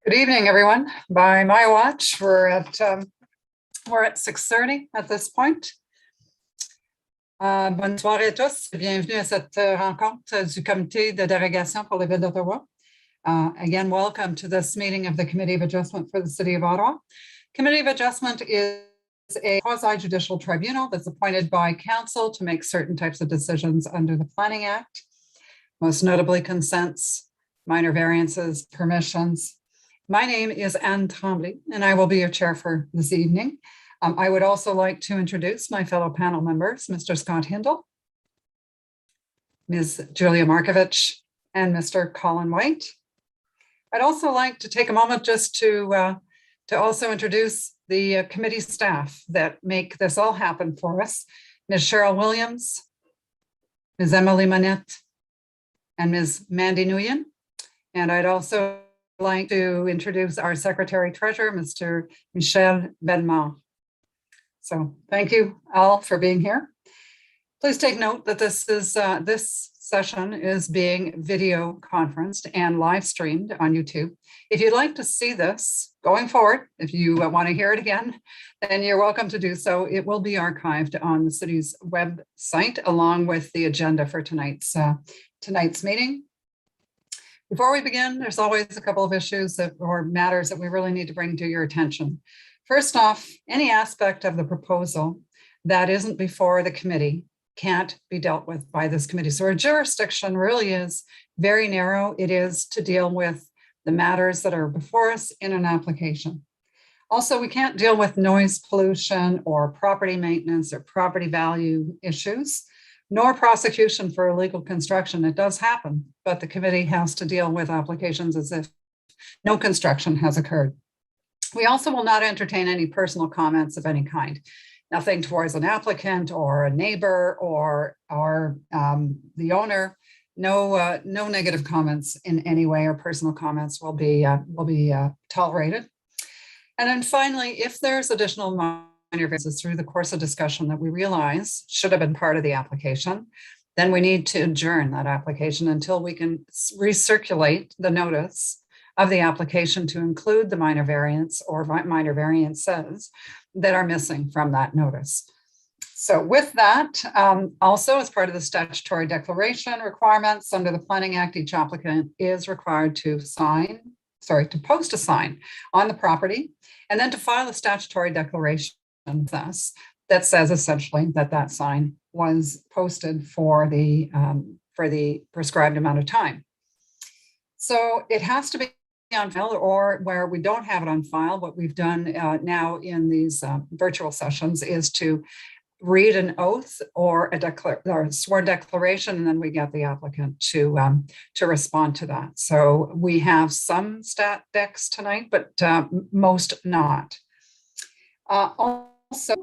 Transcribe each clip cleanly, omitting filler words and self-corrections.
Good evening, everyone. By my watch, we're at 6:30 at this point. Bonne soirée à tous. Bienvenue à cette rencontre du Comité de dérogation pour la Ville d'Ottawa. Again, welcome to this meeting of the Committee of Adjustment for the City of Ottawa. Committee of Adjustment is a quasi-judicial tribunal that's appointed by council to make certain types of decisions under the Planning Act, most notably consents, minor variances, permissions. My name is Anne Tremblay, and I will be your chair for this evening. I would also like to introduce my fellow panel members, Mr. Scott Hindle, Ms. Julia Markovich, and Mr. Colin White. I'd also like to take a moment just to also introduce the committee staff that make this all happen for us. Ms. Cheryl Williams, Ms. Emily Manette, and Ms. Mandy Nguyen. And I'd also like to introduce our Secretary Treasurer, Mr. Michel Bellemare. So thank you all for being here. Please take note that this session is being video conferenced and live streamed on YouTube. If you'd like to see this going forward, if you want to hear it again, then you're welcome to do so. It will be archived on the city's website along with the agenda for tonight's meeting. Before we begin, there's always a couple of issues or matters that we really need to bring to your attention. First off, any aspect of the proposal that isn't before the committee can't be dealt with by this committee. So our jurisdiction really is very narrow. It is to deal with the matters that are before us in an application. Also, we can't deal with noise pollution or property maintenance or property value issues, nor prosecution for illegal construction. It does happen, but the committee has to deal with applications as if no construction has occurred. We also will not entertain any personal comments of any kind, nothing towards an applicant or a neighbor or the owner. No negative comments in any way or personal comments will be tolerated. And then finally, if there's additional minor variances through the course of discussion that we realize should have been part of the application, then we need to adjourn that application until we can recirculate the notice of the application to include the minor variance or minor variances that are missing from that notice. So with that, also as part of the statutory declaration requirements under the Planning Act, each applicant is required to post a sign on the property and then to file a statutory declaration thus that says essentially that sign was posted for the prescribed amount of time. So it has to be on file, or where we don't have it on file. What we've done now in these virtual sessions is to read an oath or a sworn declaration, and then we get the applicant to respond to that. So we have some stat decks tonight, but most not. Also,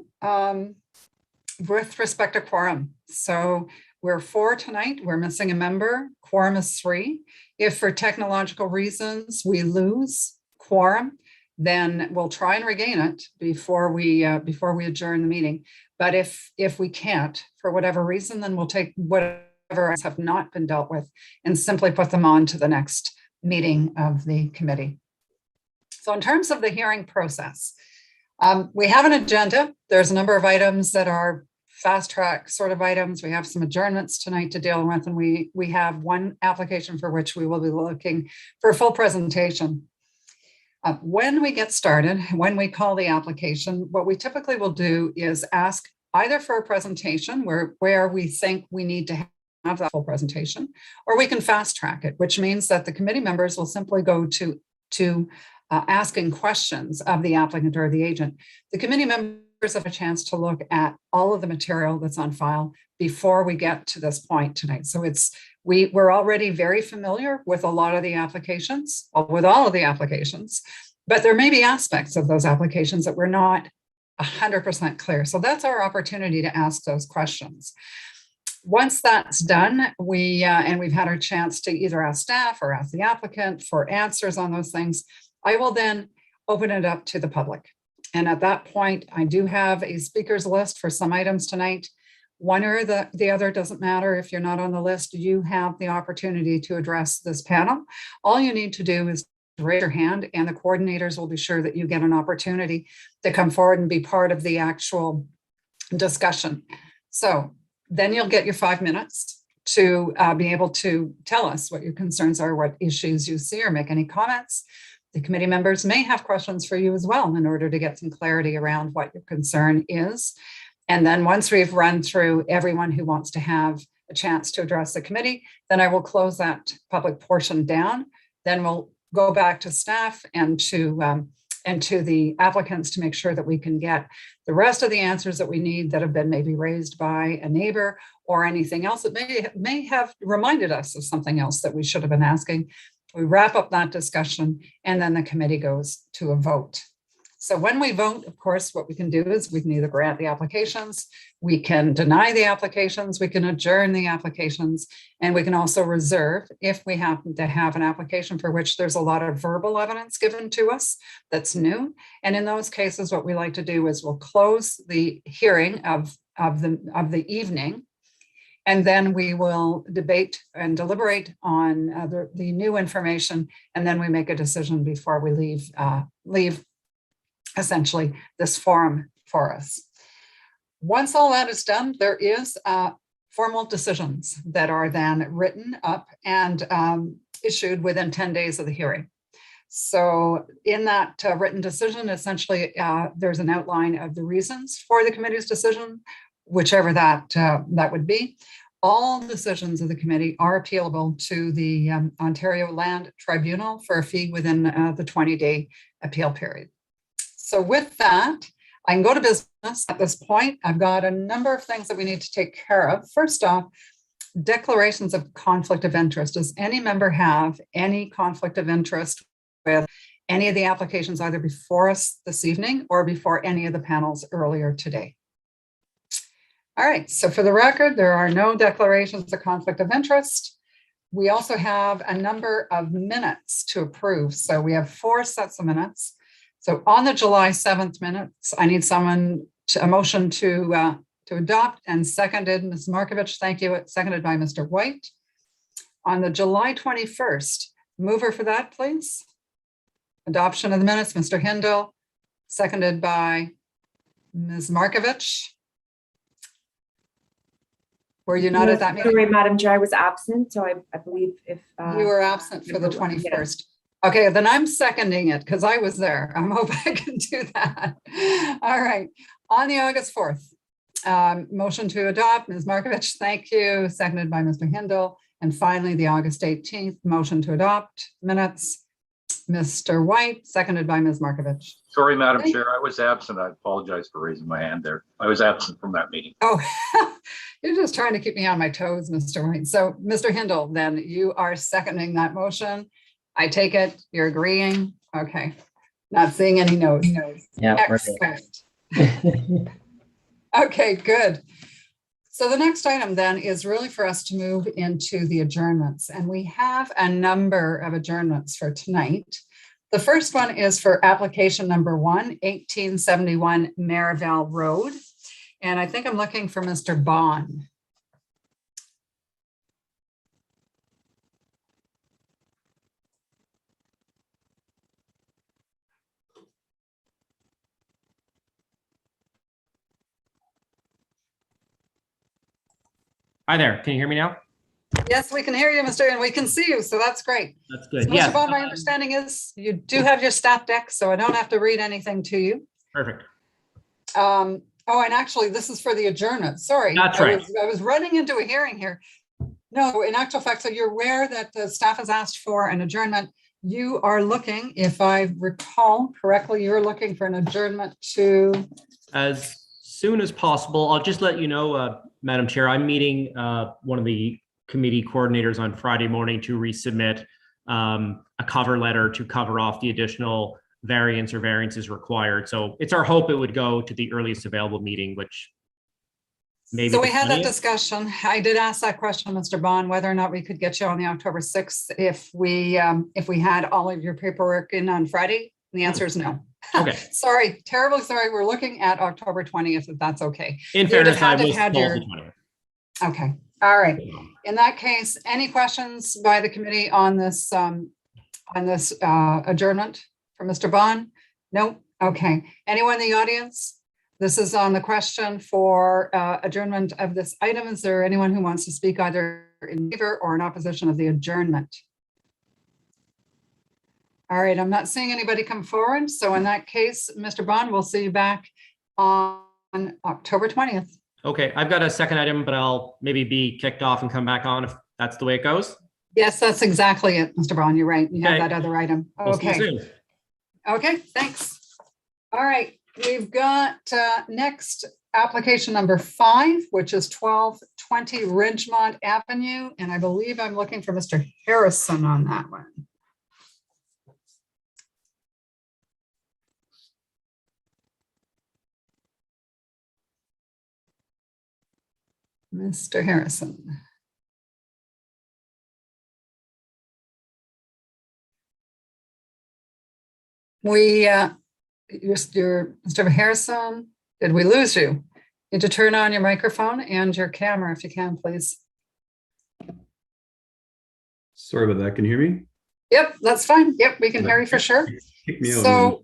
with respect to quorum, so we're 4 tonight. We're missing a member. Quorum is 3. If for technological reasons we lose quorum, then we'll try and regain it before we adjourn the meeting. But if we can't, for whatever reason, then we'll take whatever have not been dealt with and simply put them on to the next meeting of the committee. So in terms of the hearing process, we have an agenda. There's a number of items that are fast track sort of items. We have some adjournments tonight to deal with, and we have one application for which we will be looking for a full presentation. When we get started, when we call the application, what we typically will do is ask either for a presentation where we think we need to have that full presentation, or we can fast track it, which means that the committee members will simply go to asking questions of the applicant or the agent. The committee members have a chance to look at all of the material that's on file before we get to this point tonight. So we're already very familiar with a lot of the applications, with all of the applications, but there may be aspects of those applications that we're not 100% clear. So that's our opportunity to ask those questions. Once that's done, and we've had our chance to either ask staff or ask the applicant for answers on those things, I will then open it up to the public. And at that point, I do have a speakers list for some items tonight. One or the other doesn't matter. If you're not on the list, you have the opportunity to address this panel. All you need to do is raise your hand, and the coordinators will be sure that you get an opportunity to come forward and be part of the actual discussion. So then you'll get your 5 minutes to be able to tell us what your concerns are, what issues you see, or make any comments. The committee members may have questions for you as well in order to get some clarity around what your concern is. And then once we've run through everyone who wants to have a chance to address the committee, then I will close that public portion down. Then we'll go back to staff and to the applicants to make sure that we can get the rest of the answers that we need that have been maybe raised by a neighbor or anything else that may have reminded us of something else that we should have been asking. We wrap up that discussion, and then the committee goes to a vote. So when we vote, of course, what we can do is we can either grant the applications, we can deny the applications, we can adjourn the applications, and we can also reserve if we happen to have an application for which there's a lot of verbal evidence given to us that's new. And in those cases, what we like to do is we'll close the hearing of the evening, and then we will debate and deliberate on the new information, and then we make a decision before we leave essentially this forum for us. Once all that is done, there is formal decisions that are then written up and issued within 10 days of the hearing. So in that written decision, essentially, there's an outline of the reasons for the committee's decision, whichever that would be. All decisions of the committee are appealable to the Ontario Land Tribunal for a fee within the 20-day appeal period. So with that, I can go to business at this point. I've got a number of things that we need to take care of. First off, declarations of conflict of interest. Does any member have any conflict of interest with any of the applications either before us this evening or before any of the panels earlier today? All right, so for the record, there are no declarations of conflict of interest. We also have a number of minutes to approve. So we have 4 sets of minutes. So on the July 7th minutes, I need a motion to adopt, and seconded, Ms. Markovich, thank you, seconded by Mr. White. On the July 21st, mover for that, please. Adoption of the minutes, Mr. Hindle, seconded by Ms. Markovich. Were you not at that meeting? Sorry, Madam Chair, I was absent, so I believe if you were absent for the 21st. Okay, then I'm seconding it because I was there. I'm hoping I can do that. All right. On the August 4th, motion to adopt, Ms. Markovich, thank you. Seconded by Mr. Hindle. And finally, the August 18th, motion to adopt minutes, Mr. White, seconded by Ms. Markovich. Sorry, Madam Chair, I was absent. I apologize for raising my hand there. I was absent from that meeting. Oh, you're just trying to keep me on my toes, Mr. White. So, Mr. Hindle, then you are seconding that motion. I take it you're agreeing. Okay. Not seeing any no's. Yeah. Excellent. Okay, good. So the next item then is really for us to move into the adjournments. And we have a number of adjournments for tonight. The first one is for application number 1, 1871 Marivale Road. And I think I'm looking for Mr. Bond. Hi there. Can you hear me now? Yes, we can hear you, Mr. And we can see you. So that's great. That's good. So, Mr. Bond, my understanding is you do have your stat deck, so I don't have to read anything to you. Perfect. Oh, and actually, this is for the adjournment. Sorry. That's right. I was running into a hearing here. No, in actual fact, so you're aware that the staff has asked for an adjournment. You are looking, if I recall correctly, you're looking for an adjournment to? As soon as possible. I'll just let you know, Madam Chair, I'm meeting one of the committee coordinators on Friday morning to resubmit a cover letter to cover off the additional variance or variances required. So it's our hope it would go to the earliest available meeting, which maybe. So we had that discussion. I did ask that question, Mr. Bond, whether or not we could get you on the October 6th if we had all of your paperwork in on Friday. The answer is no. Okay. Sorry, terribly sorry. We're looking at October 20th, if that's okay. In fairness, I was told the 20th. Okay. All right. In that case, any questions by the committee on this on this adjournment for Mr. Bond? No? Okay. Anyone in the audience? This is on the question for adjournment of this item. Is there anyone who wants to speak either in favor or in opposition of the adjournment? All right, I'm not seeing anybody come forward. So in that case, Mr. Bond, we'll see you back on October 20th. Okay, I've got a second item, but I'll maybe be kicked off and come back on if that's the way it goes. Yes, that's exactly it, Mr. Bond. You're right. You have Okay. that other item. We'll see you Okay. soon. Okay, thanks. All right, we've got next application number 5, which is 1220 Ridgemont Avenue. And I believe I'm looking for Mr. Harrison on that one. Mr. Harrison. Mr. Harrison, did we lose you? Need to turn on your microphone and your camera if you can, please. Sorry about that. Can you hear me? Yep, that's fine. Yep, we can hear you for sure. Kick me out.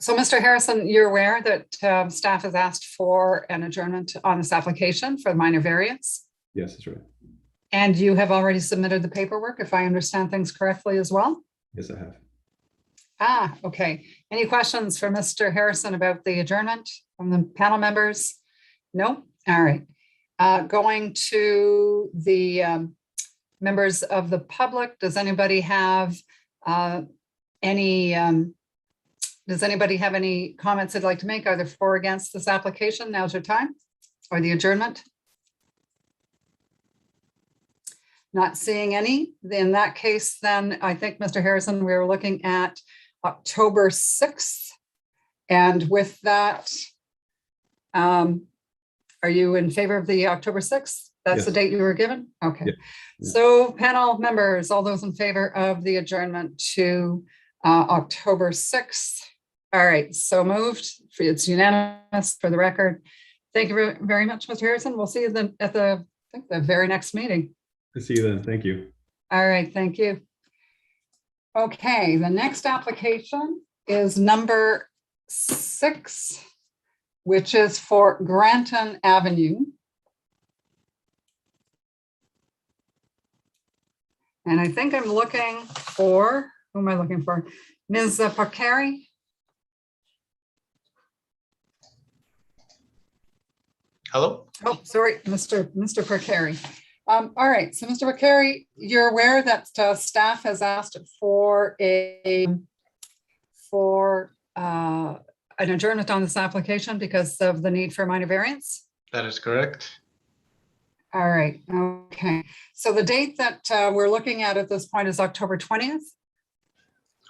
So, Mr. Harrison, you're aware that staff has asked for an adjournment on this application for the minor variance, Yes, that's right. and you have already submitted the paperwork, if I understand things correctly as well? Yes, I have. Ah, okay. Any questions for Mr. Harrison about the adjournment from the panel members? No? All right. Going to the members of the public, does anybody have any comments they'd like to make either for or against this application? Now's your time, or the adjournment? Not seeing any. In that case, then I think, Mr. Harrison, we were looking at October 6th. And with that, are you in favor of the October 6th? That's the Yes. date you were given? Okay. Yeah. So panel members, all those in favor of the adjournment to October 6th? All right, so moved. It's unanimous for the record. Thank you very much, Mr. Harrison. We'll see you then at the very next meeting. I'll see you then. Thank you. All right, thank you. Okay, the next application is number 6, which is for Granton Avenue. And I think I'm looking for, who am I looking for? Ms. Parkeri? Hello? Oh, sorry, Mr. Parkeri. All right, so Mr. Parkeri, you're aware that staff has asked for an adjournment on this application because of the need for minor variance? That is correct. All right, okay. So the date that we're looking at this point is October 20th?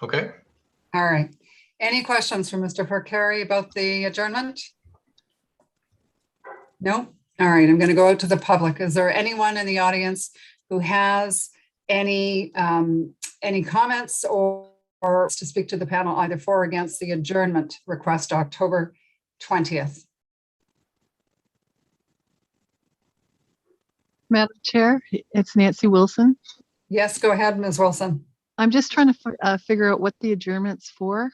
Okay. All right. Any questions for Mr. Parkeri about the adjournment? No? All right, I'm going to go out to the public. Is there anyone in the audience who has any comments or to speak to the panel either for or against the adjournment request October 20th? Madam Chair, it's Nancy Wilson. Yes, go ahead, Ms. Wilson. I'm just trying to figure out what the adjournment's for.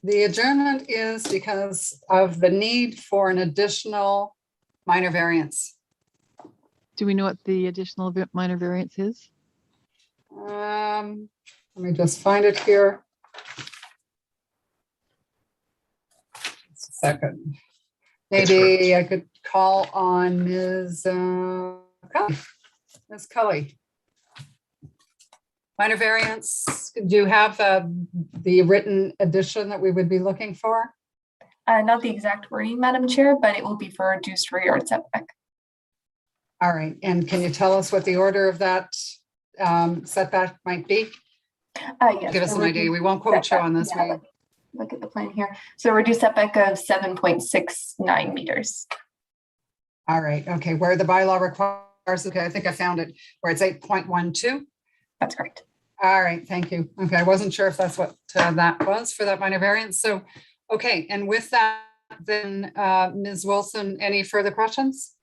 The adjournment is because of the need for an additional minor variance. Do we know what the additional minor variance is? Let me just find it here. Just a second. Maybe I could call on Ms. Cully. Ms. Cully. Minor variance, do you have the written addition that we would be looking for? Not the exact wording, Madam Chair, but it will be for reduced rear yard setback. All right, and can you tell us what the order of that setback might be? Yes. Give us a an idea. reduced We won't quote you setback. on this. Yeah, look at the plan here. So reduced setback of 7.69 meters. All right, okay, where the bylaw requires, okay, I think I found it, where it's 8.12. That's correct. All right, thank you. Okay, I wasn't sure if that's what that was for that minor variance. So, okay, and with that, then Ms. Wilson, any further questions?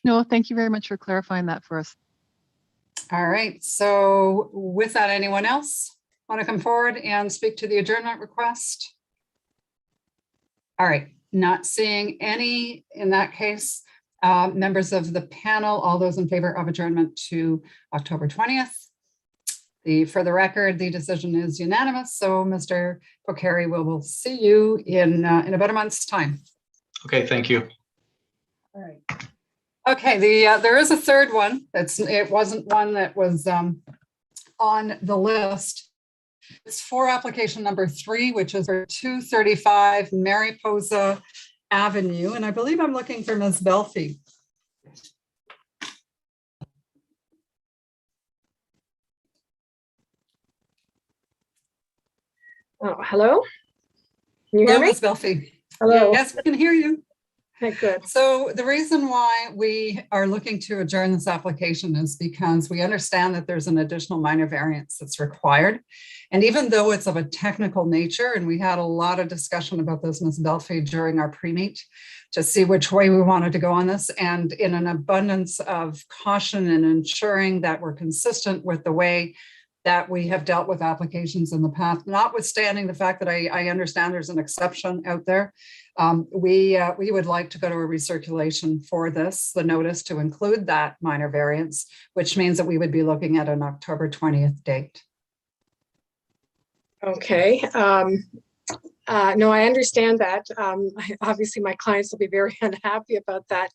No, thank you very much for clarifying that for us. All right, so with that, anyone else want to come forward and speak to the adjournment request? All right, not seeing any in that case. Members of the panel, all those in favor of adjournment to October 20th? For the record, the decision is unanimous. So Mr. Pocari, we'll see you in about a month's time. Okay, thank you. All right. Okay, there is a third one. It wasn't one that was on the list. It's for application number 3, which is for 235 Mariposa Avenue. And I believe I'm looking for Ms. Belfi. Oh, hello? Can you hear Hello, me? Ms. Belfi. Hello. Yes, we can hear you. Okay, good. So the reason why we are looking to adjourn this application is because we understand that there's an additional minor variance that's required. And even though it's of a technical nature, and we had a lot of discussion about this, Ms. Belfi, during our pre-meet to see which way we wanted to go on this, and in an abundance of caution and ensuring that we're consistent with the way that we have dealt with applications in the past, notwithstanding the fact that I understand there's an exception out there. We would like to go to a recirculation for this, the notice to include that minor variance, which means that we would be looking at an October 20th date. Okay. No, I understand that. Obviously, my clients will be very unhappy about that,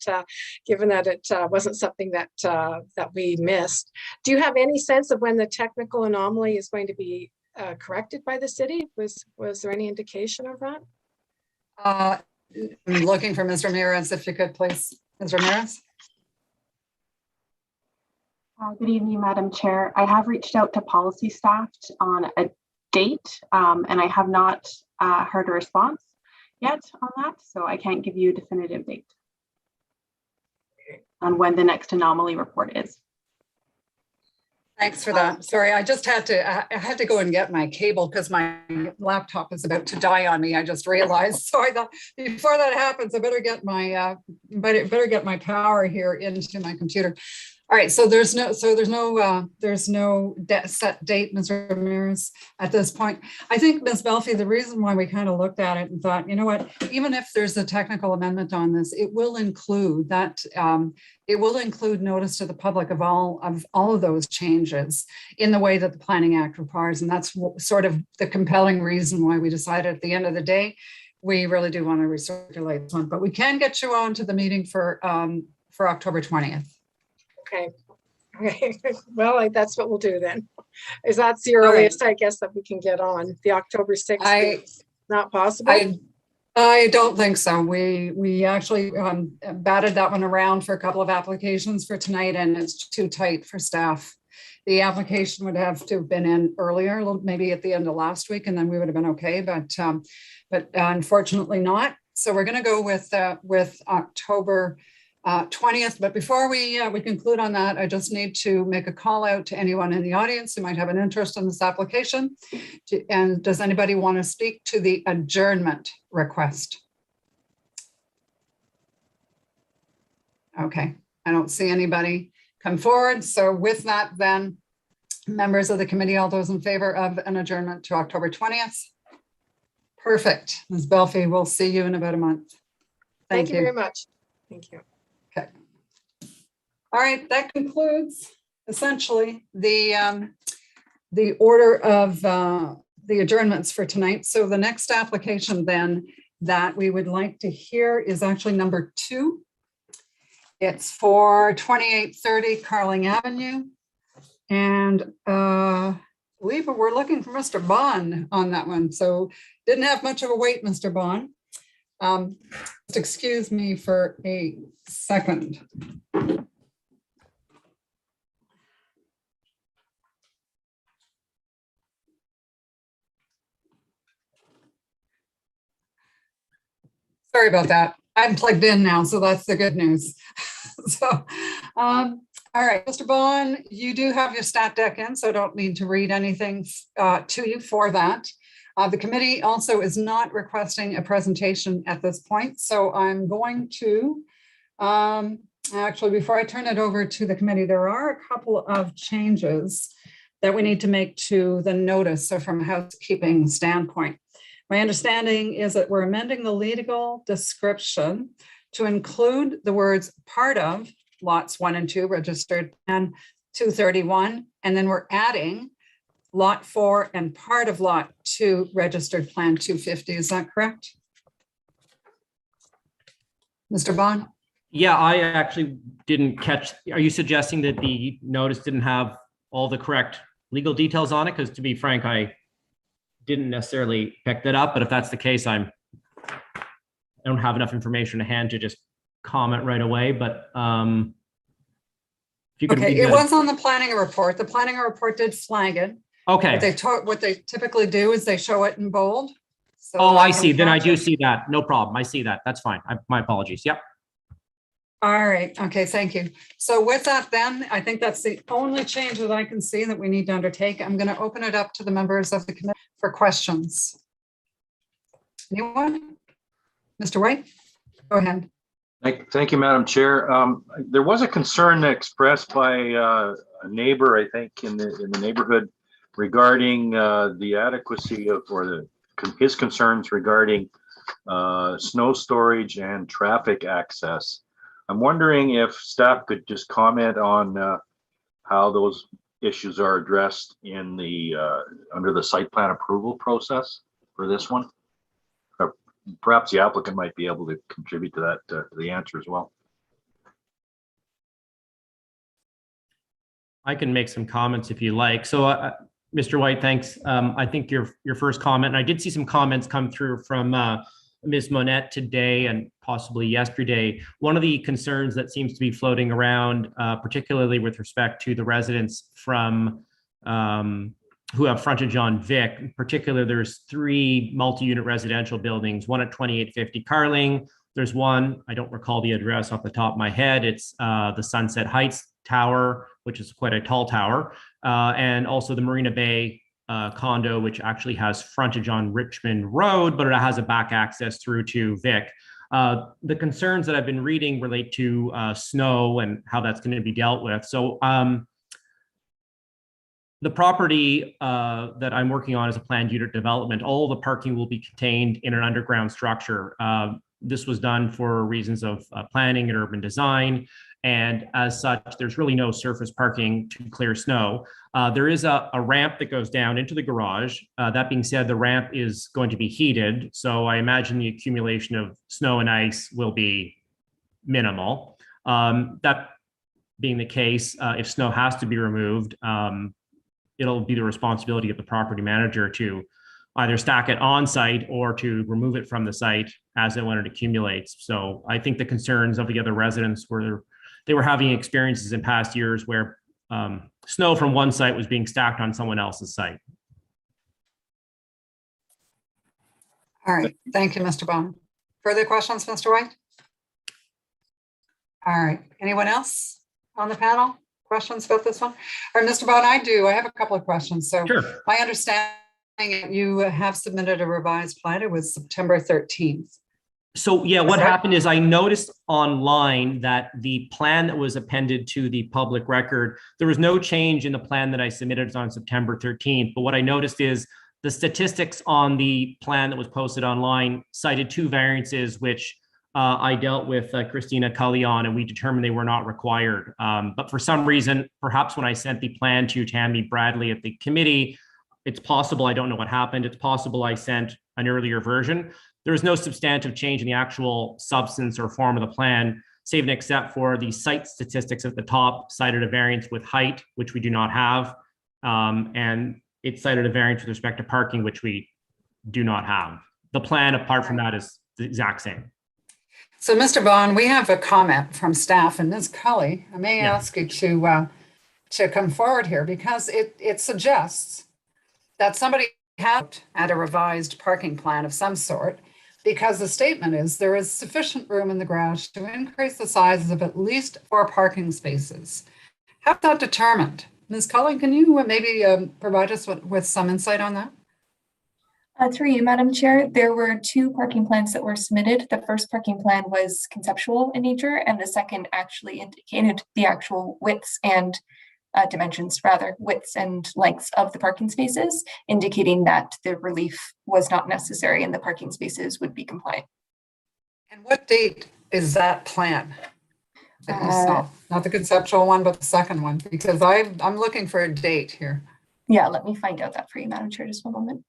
given that it wasn't something that that we missed. Do you have any sense of when the technical anomaly is going to be corrected by the city? Was there any indication of that? I'm looking for Ms. Ramirez, if you could please. Ms. Ramirez? Good evening, Madam Chair. I have reached out to policy staff on a date, and I have not heard a response yet on that, so I can't give you a definitive date on when the next anomaly report is. Thanks for that. Sorry, I just had to go and get my cable because my laptop is about to die on me. I just realized. So I thought before that happens, I better get my power here into my computer. All right, so there's no set date, Ms. Ramirez, at this point. I think, Ms. Belfi, the reason why we kind of looked at it and thought, you know what, even if there's a technical amendment on this, it will include that. It will include notice to the public of all of those changes in the way that the Planning Act requires, and that's sort of the compelling reason why we decided at the end of the day, we really do want to recirculate this one. But we can get you on to the meeting for October 20th. Okay. Okay. Well, that's what we'll do then. Is that's the All right. earliest, I guess, that we can get on? The October 6th is not possible? I don't think so. We actually batted that one around for a couple of applications for tonight, and it's too tight for staff. The application would have to have been in earlier, maybe at the end of last week, and then we would have been okay, but unfortunately not. So we're going to go with October 20th. But before we conclude on that, I just need to make a call out to anyone in the audience who might have an interest in this application. And does anybody want to speak to the adjournment request? Okay, I don't see anybody come forward. So with that, then, members of the committee, all those in favor of an adjournment to October 20th? Perfect. Ms. Belfi, we'll see you in about a month. Thank you very much. Thank you. Okay. All right, that concludes essentially the order of the adjournments for tonight. So the next application then that we would like to hear is actually number 2. It's for 2830 Carling Avenue. And I believe we're looking for Mr. Bond on that one. So didn't have much of a wait, Mr. Bond. Just excuse me for a second. Sorry about that. I'm plugged in now, so that's the good news. So, all right, Mr. Bond, you do have your stat deck in, so don't need to read anything to you for that. The committee also is not requesting a presentation at this point, so I'm going to Actually, before I turn it over to the committee, there are a couple of changes that we need to make to the notice. So from a housekeeping standpoint, my understanding is that we're amending the legal description to include the words part of lots 1 and 2 registered and 231. And then we're adding lot 4 and part of lot 2 registered plan 250. Is that correct? Mr. Bond? Yeah, I actually didn't catch. Are you suggesting that the notice didn't have all the correct legal details on it? Because to be frank, I didn't necessarily pick that up. But if that's the case, I don't have enough information to hand to just comment right away. But if you could Okay, read it that- was on the planning report. The planning report did flag it. Okay. What they typically do is they show it in bold. So Oh, I can see. Then I catch do it. see that. No problem. I see that. That's fine. My apologies. Yep. All right, okay, thank you. So with that then, I think that's the only change that I can see that we need to undertake. I'm going to open it up to the members of the committee for questions. Anyone? Mr. White, go ahead. Thank you, Madam Chair. There was a concern expressed by a neighbor, I think, in the neighborhood regarding the adequacy of, or his concerns regarding snow storage and traffic access. I'm wondering if staff could just comment on how those issues are addressed in the under the site plan approval process for this one. Perhaps the applicant might be able to contribute to that, to the answer as well. I can make some comments if you like. So, Mr. White, thanks. I think your first comment, and I did see some comments come through from Ms. Monette today and possibly yesterday. One of the concerns that seems to be floating around, particularly with respect to the residents from who have frontage on Vic. In particular, there's 3 multi-unit residential buildings, one at 2850 Carling. There's one, I don't recall the address off the top of my head. It's the Sunset Heights Tower, which is quite a tall tower, and also the Marina Bay condo, which actually has frontage on Richmond Road, but it has a back access through to Vic. The concerns that I've been reading relate to snow and how that's going to be dealt with. So the property that I'm working on is a planned unit development. All the parking will be contained in an underground structure. This was done for reasons of planning and urban design. And as such, there's really no surface parking to clear snow. There is a ramp that goes down into the garage. That being said, the ramp is going to be heated. So I imagine the accumulation of snow and ice will be minimal. That being the case, if snow has to be removed, it'll be the responsibility of the property manager to either stack it on site or to remove it from the site as and when it accumulates. So I think the concerns of the other residents were they were having experiences in past years where snow from one site was being stacked on someone else's site. All right, thank you, Mr. Bond. Further questions, Mr. White? All right, anyone else on the panel? Questions about this one? Or Mr. Bond, I do. I have a couple of questions. So Sure. my understanding, you have submitted a revised plan. It was September 13th. So yeah, what Sorry? happened is I noticed online that the plan that was appended to the public record, there was no change in the plan that I submitted on September 13th. But what I noticed is the statistics on the plan that was posted online cited 2 variances, which I dealt with Christina Cully on, and we determined they were not required. But for some reason, perhaps when I sent the plan to Tammy Bradley at the committee, it's possible, I don't know what happened. It's possible I sent an earlier version. There was no substantive change in the actual substance or form of the plan, save and except for the site statistics at the top cited a variance with height, which we do not have. And it cited a variance with respect to parking, which we do not have. The plan, apart from that, is the exact same. So Mr. Bond, we have a comment from staff, and Ms. Cully, I may Yeah. ask you to come forward here because it suggests that somebody had at a revised parking plan of some sort, because the statement is there is sufficient room in the garage to increase the sizes of at least 4 parking spaces. How's that determined? Ms. Cully, can you maybe provide us with some insight on that? Through you, Madam Chair, there were two parking plans that were submitted. The first parking plan was conceptual in nature, and the second actually indicated the actual widths and dimensions, rather, widths and lengths of the parking spaces, indicating that the relief was not necessary and the parking spaces would be compliant. And what date is that plan that you saw? Not the conceptual one, but the second one, because I'm looking for a date here. Yeah, let me find out that for you, Madam Chair, just one moment.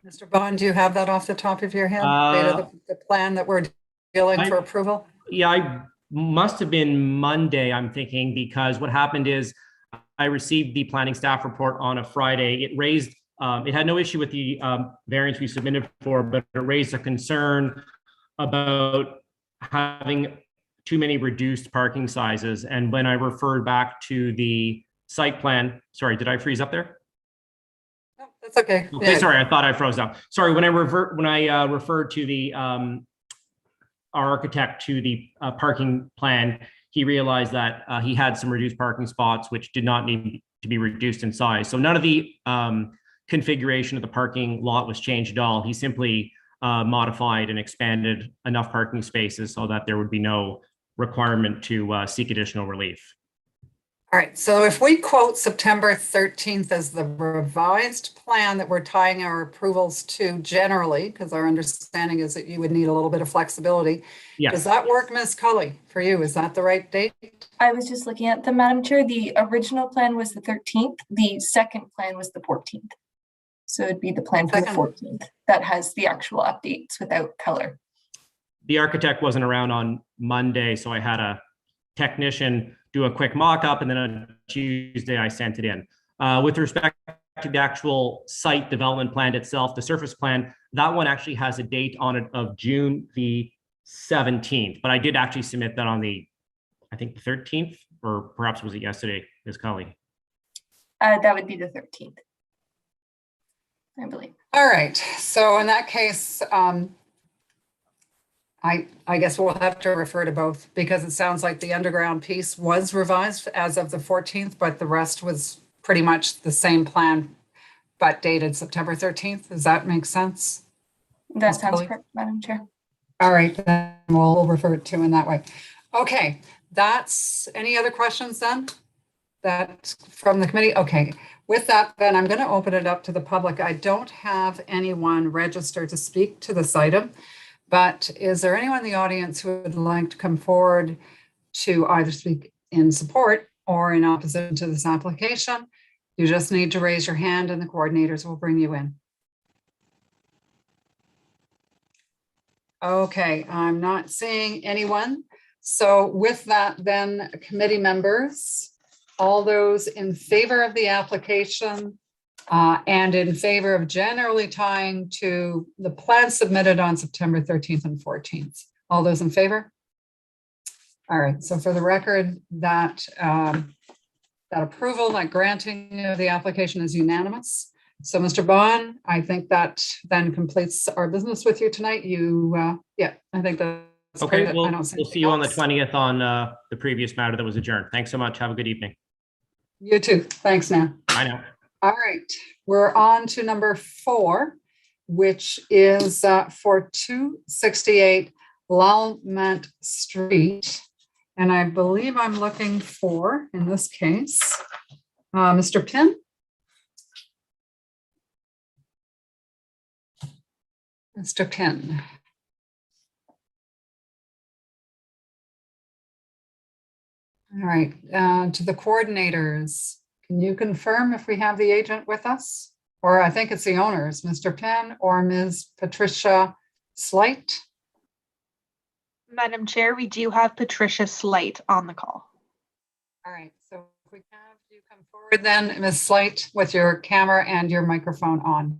Mr. Bond, do you have that off the top of your head? Date of the plan that we're dealing for approval? Yeah, I must have been Monday, I'm thinking, because what happened is I received the planning staff report on a Friday. It raised, it had no issue with the variance we submitted for, but it raised a concern about having too many reduced parking sizes. And when I referred back to the site plan, sorry, did I freeze up there? No, that's okay. Okay, Yeah. sorry, I thought I froze up. Sorry, when I referred to the our architect to the parking plan, he realized that he had some reduced parking spots which did not need to be reduced in size. So none of the configuration of the parking lot was changed at all. He simply modified and expanded enough parking spaces so that there would be no requirement to seek additional relief. All right, so if we quote September 13th as the revised plan that we're tying our approvals to generally, because our understanding is that you would need a little bit of flexibility. Yes. Does that work, Ms. Cully, for you? Is that the right date? I was just looking at the Madam Chair. The original plan was the 13th. The second plan was the 14th. So it'd be the plan for the 14th that has the actual updates without color. The architect wasn't around on Monday, so I had a technician do a quick mock-up, and then on Tuesday I sent it in. With respect to the actual site development plan itself, the surface plan, that one actually has a date on it of June the 17th, but I did actually submit that on the, I think the 13th, or perhaps was it yesterday, Ms. Cully? That would be the 13th, I believe. All right, so in that case, I guess we'll have to refer to both, because it sounds like the underground piece was revised as of the 14th, but the rest was pretty much the same plan, but dated September 13th. Does that make sense? That Ms. sounds Cully? correct, Madam Chair. All right, then we'll refer to in that way. Okay, that's, any other questions then? That from the committee? Okay, with that, then I'm going to open it up to the public. I don't have anyone registered to speak to this item. But is there anyone in the audience who would like to come forward to either speak in support or in opposition to this application? You just need to raise your hand and the coordinators will bring you in. Okay, I'm not seeing anyone. So with that, then, committee members, all those in favor of the application and in favor of generally tying to the plan submitted on September 13th and 14th. All those in favor? All right, so for the record, that approval, that granting of the application is unanimous. So Mr. Bond, I think that then completes our business with you tonight. Yeah, I think that's okay. great. We'll see you on the 20th on the previous matter that was adjourned. Thanks so much. Have a good evening. You too. Thanks now. Bye now. All right, we're on to number 4, which is for 268 Lallement Street. And I believe I'm looking for, in this case, Mr. Pinn. Mr. Pinn. All right, to the coordinators. Can you confirm if we have the agent with us? Or I think it's the owners, Mr. Penn or Ms. Patricia Slight? Madam Chair, we do have Patricia Slight on the call. All right, so if we have you come forward then, Ms. Slight, with your camera and your microphone on.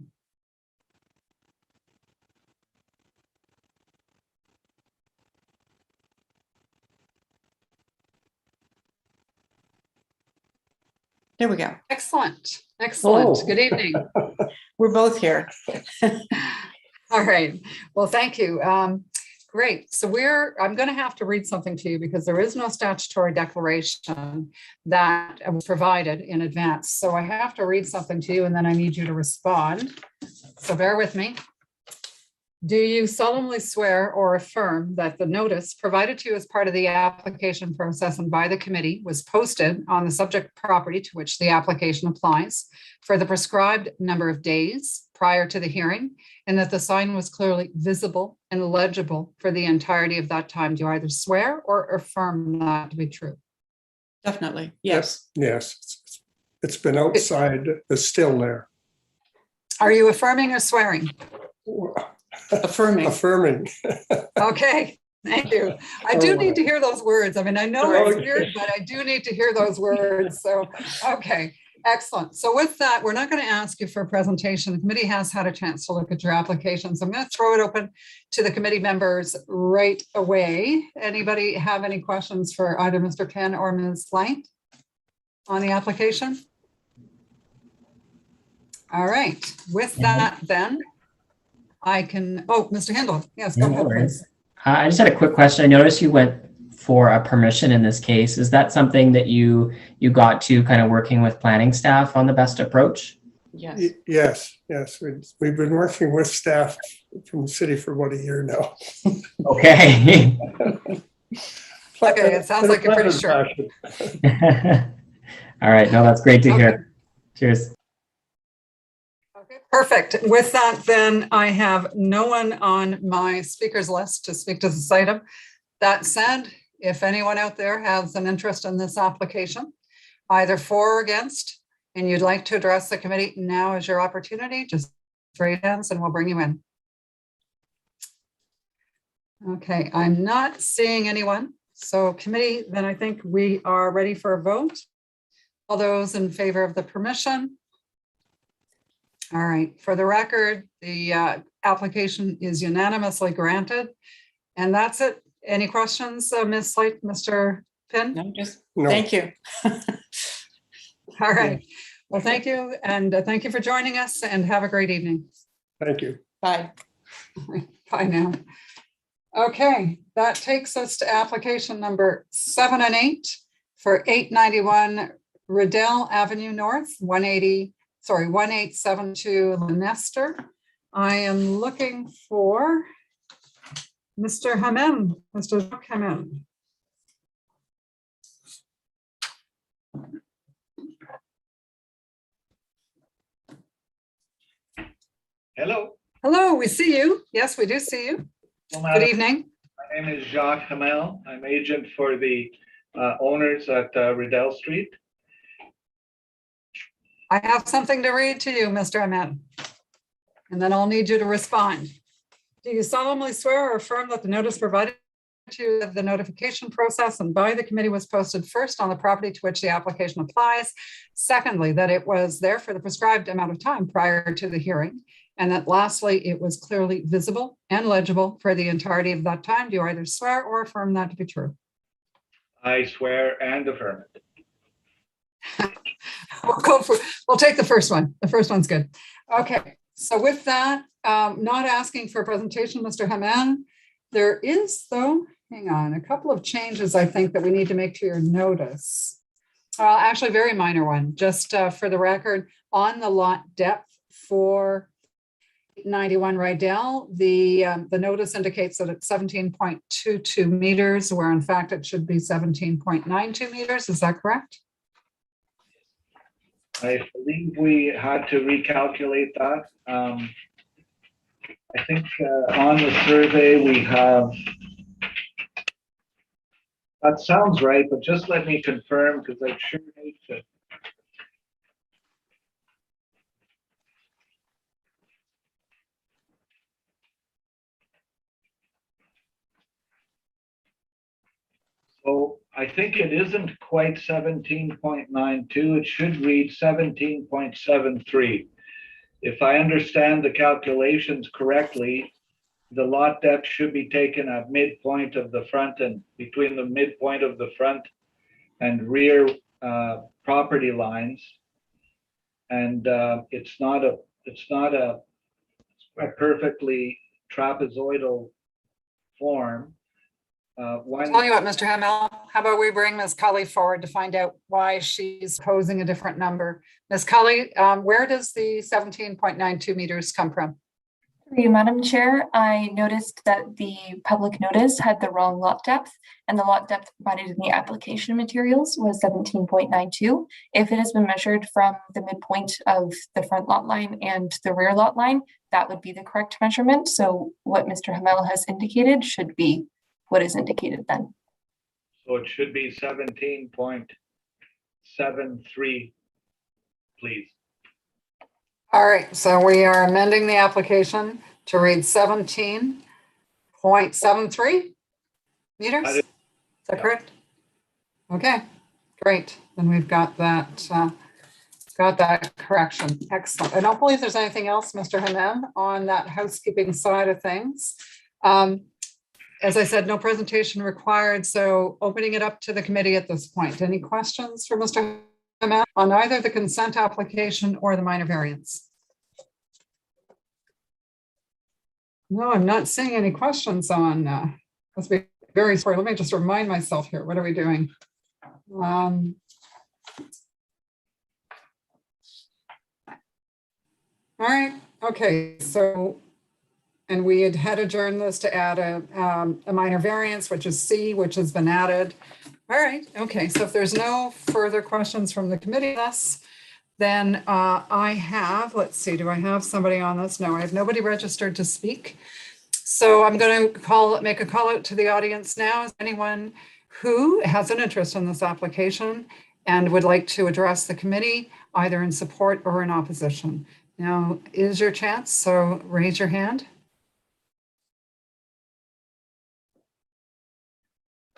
There we go. Excellent, excellent. Oh. Good evening. We're both here. All right, well, thank you. Great. So I'm going to have to read something to you because there is no statutory declaration that was provided in advance. So I have to read something to you and then I need you to respond. So bear with me. Do you solemnly swear or affirm that the notice provided to you as part of the application process and by the committee was posted on the subject property to which the application applies for the prescribed number of days prior to the hearing, and that the sign was clearly visible and legible for the entirety of that time? Do you either swear or affirm that to be true? Definitely. Yes. Yes, it's been outside, it's still there. Are you affirming or swearing? Affirming. Affirming. Okay, thank you. I do need to hear those words. I mean, I know it's Okay. weird, but I do need to hear those words. So, okay, excellent. So with that, we're not going to ask you for a presentation. The committee has had a chance to look at your application. So I'm going to throw it open to the committee members right away. Anybody have any questions for either Mr. Penn or Ms. Light on the application? All right, with that then, I can, Mr. Handel, yes, go ahead, please. I just had a quick question. I noticed you went for a permission in this case. Is that something that you got to kind of working with planning staff on the best approach? Yes. Yes. We've been working with staff from the city for about a year now. Okay. Okay, it sounds like you're pretty sure. All right. No, that's great to hear. Cheers. Okay, perfect. With that, then I have no one on my speakers list to speak to this item. That said, if anyone out there has an interest in this application, either for or against, and you'd like to address the committee, now is your opportunity. Just raise hands and we'll bring you in. Okay, I'm not seeing anyone. So committee, then I think we are ready for a vote. All those in favor of the permission? All right, for the record, the application is unanimously granted. And that's it. Any questions, Ms. Slate, Mr. Pinn? No, No. thank you. All right. Well, thank you. And thank you for joining us and have a great evening. Thank you. Bye. Bye now. Okay, that takes us to application number 7 and 8 for 891 Riddell Avenue North, 1872 Leicester. I am looking for Mr. Hamem, Mr. Jacques Hamem. Hello. Hello, we see you. Yes, we do see you. Well, Good evening. My name is Jacques Hamel. I'm agent for the owners at Riddell Street. I have something to read to you, Mr. Ahmed, and then I'll need you to respond. Do you solemnly swear or affirm that the notice provided to you of the notification process and by the committee was posted first on the property to which the application applies? Secondly, that it was there for the prescribed amount of time prior to the hearing, and that lastly, it was clearly visible and legible for the entirety of that time? Do you either swear or affirm that to be true? I swear and affirm it. We'll take the first one. The first one's good. Okay, so with that, not asking for a presentation, Mr. Haman. There is, though, hang on, a couple of changes I think that we need to make to your notice. Actually, very minor one, just for the record, on the lot depth for 91 Riddell, the notice indicates that it's 17.22 meters, where in fact it should be 17.92 meters. Is that correct? I believe we had to recalculate that. I think on the survey we have, that sounds right, but just let me confirm because I sure hate to. So I think it isn't quite 17.92. It should read 17.73. If I understand the calculations correctly, the lot depth should be taken at midpoint of the front and between the midpoint of the front and rear property lines. And it's not a perfectly trapezoidal form. Tell you what, Mr. Hamel, how about we bring Ms. Cully forward to find out why she's posing a different number. Ms. Cully, where does the 17.92 meters come from? Through you, Madam Chair, I noticed that the public notice had the wrong lot depth, and the lot depth provided in the application materials was 17.92. If it has been measured from the midpoint of the front lot line and the rear lot line, that would be the correct measurement. So what Mr. Hamel has indicated should be what is indicated then. So it should be 17.73, please. All right, so we are amending the application to read 17.73 meters. Is that correct? Okay, great. Then we've got that correction. Excellent. I don't believe there's anything else, Mr. Hanan, on that housekeeping side of things. As I said, no presentation required, so opening it up to the committee at this point. Any questions for Mr. Hanan on either the consent application or the minor variance? No, I'm not seeing any questions on, let's be very sorry. Let me just remind myself here. What are we doing? All right, okay, so, and we had adjourned this to add a minor variance, which is C, which has been added. All right, okay, so if there's no further questions from the committee, then I have, let's see, do I have somebody on this? No, I have nobody registered to speak. So I'm going to make a call out to the audience now. Is anyone who has an interest in this application and would like to address the committee, either in support or in opposition? Now is your chance, so raise your hand.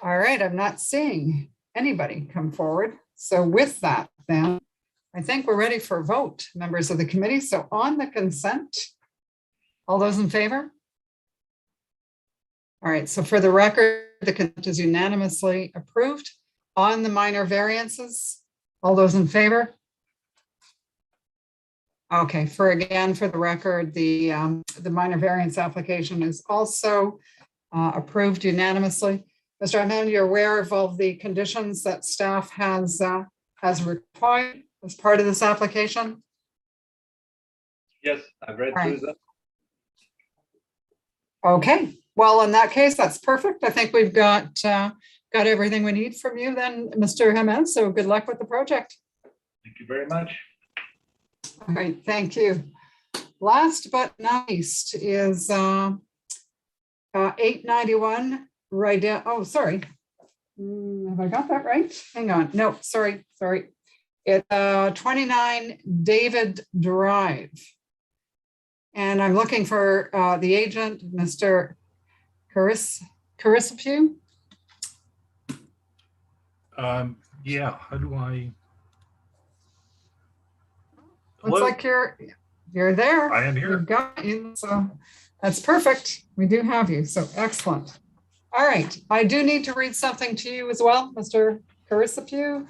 All right, I'm not seeing anybody come forward. So with that, then, I think we're ready for a vote, members of the committee. So on the consent, all those in favor? All right, so for the record, the consent is unanimously approved. On the minor variances, all those in favor? Okay, for the record, the minor variance application is also approved unanimously. Mr. Ahmed, you're aware of all the conditions that staff has required as part of this application? Yes, I've read through them. Okay, well, in that case, that's perfect. I think we've got everything we need from you then, Mr. Hamed, so good luck with the project. Thank you very much. All right, thank you. Last but not least is 891 right down. Oh, sorry. Have I got that right? Hang on. No, sorry. It's 29 David Drive. And I'm looking for the agent, Mr. Carissapue. Yeah, how do I? Looks like you're there. I am here. We've got you, so that's perfect. We do have you, so excellent. All right, I do need to read something to you as well, Mr. Carissapue.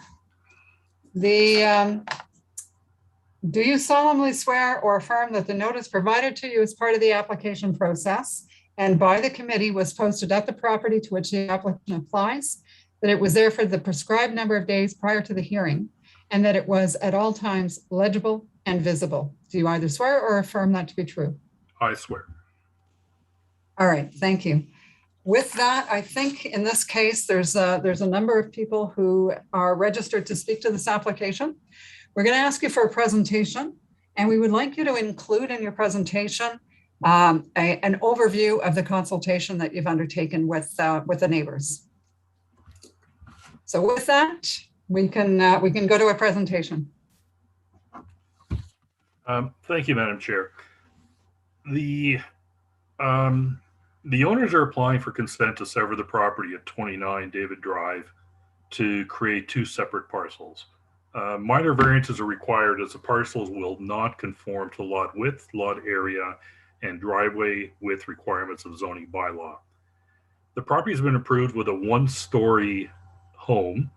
Do you solemnly swear or affirm that the notice provided to you as part of the application process and by the committee was posted at the property to which the application applies, that it was there for the prescribed number of days prior to the hearing, and that it was at all times legible and visible? Do you either swear or affirm that to be true? I swear. All right, thank you. With that, I think in this case, there's a number of people who are registered to speak to this application. We're going to ask you for a presentation, and we would like you to include in your presentation an overview of the consultation that you've undertaken with the neighbors. So with that, we can go to a presentation. Thank you, Madam Chair. The owners are applying for consent to sever the property at 29 David Drive to create two separate parcels. Minor variances are required as the parcels will not conform to lot width, lot area, and driveway width requirements of zoning bylaw. The property has been approved with a one-story home,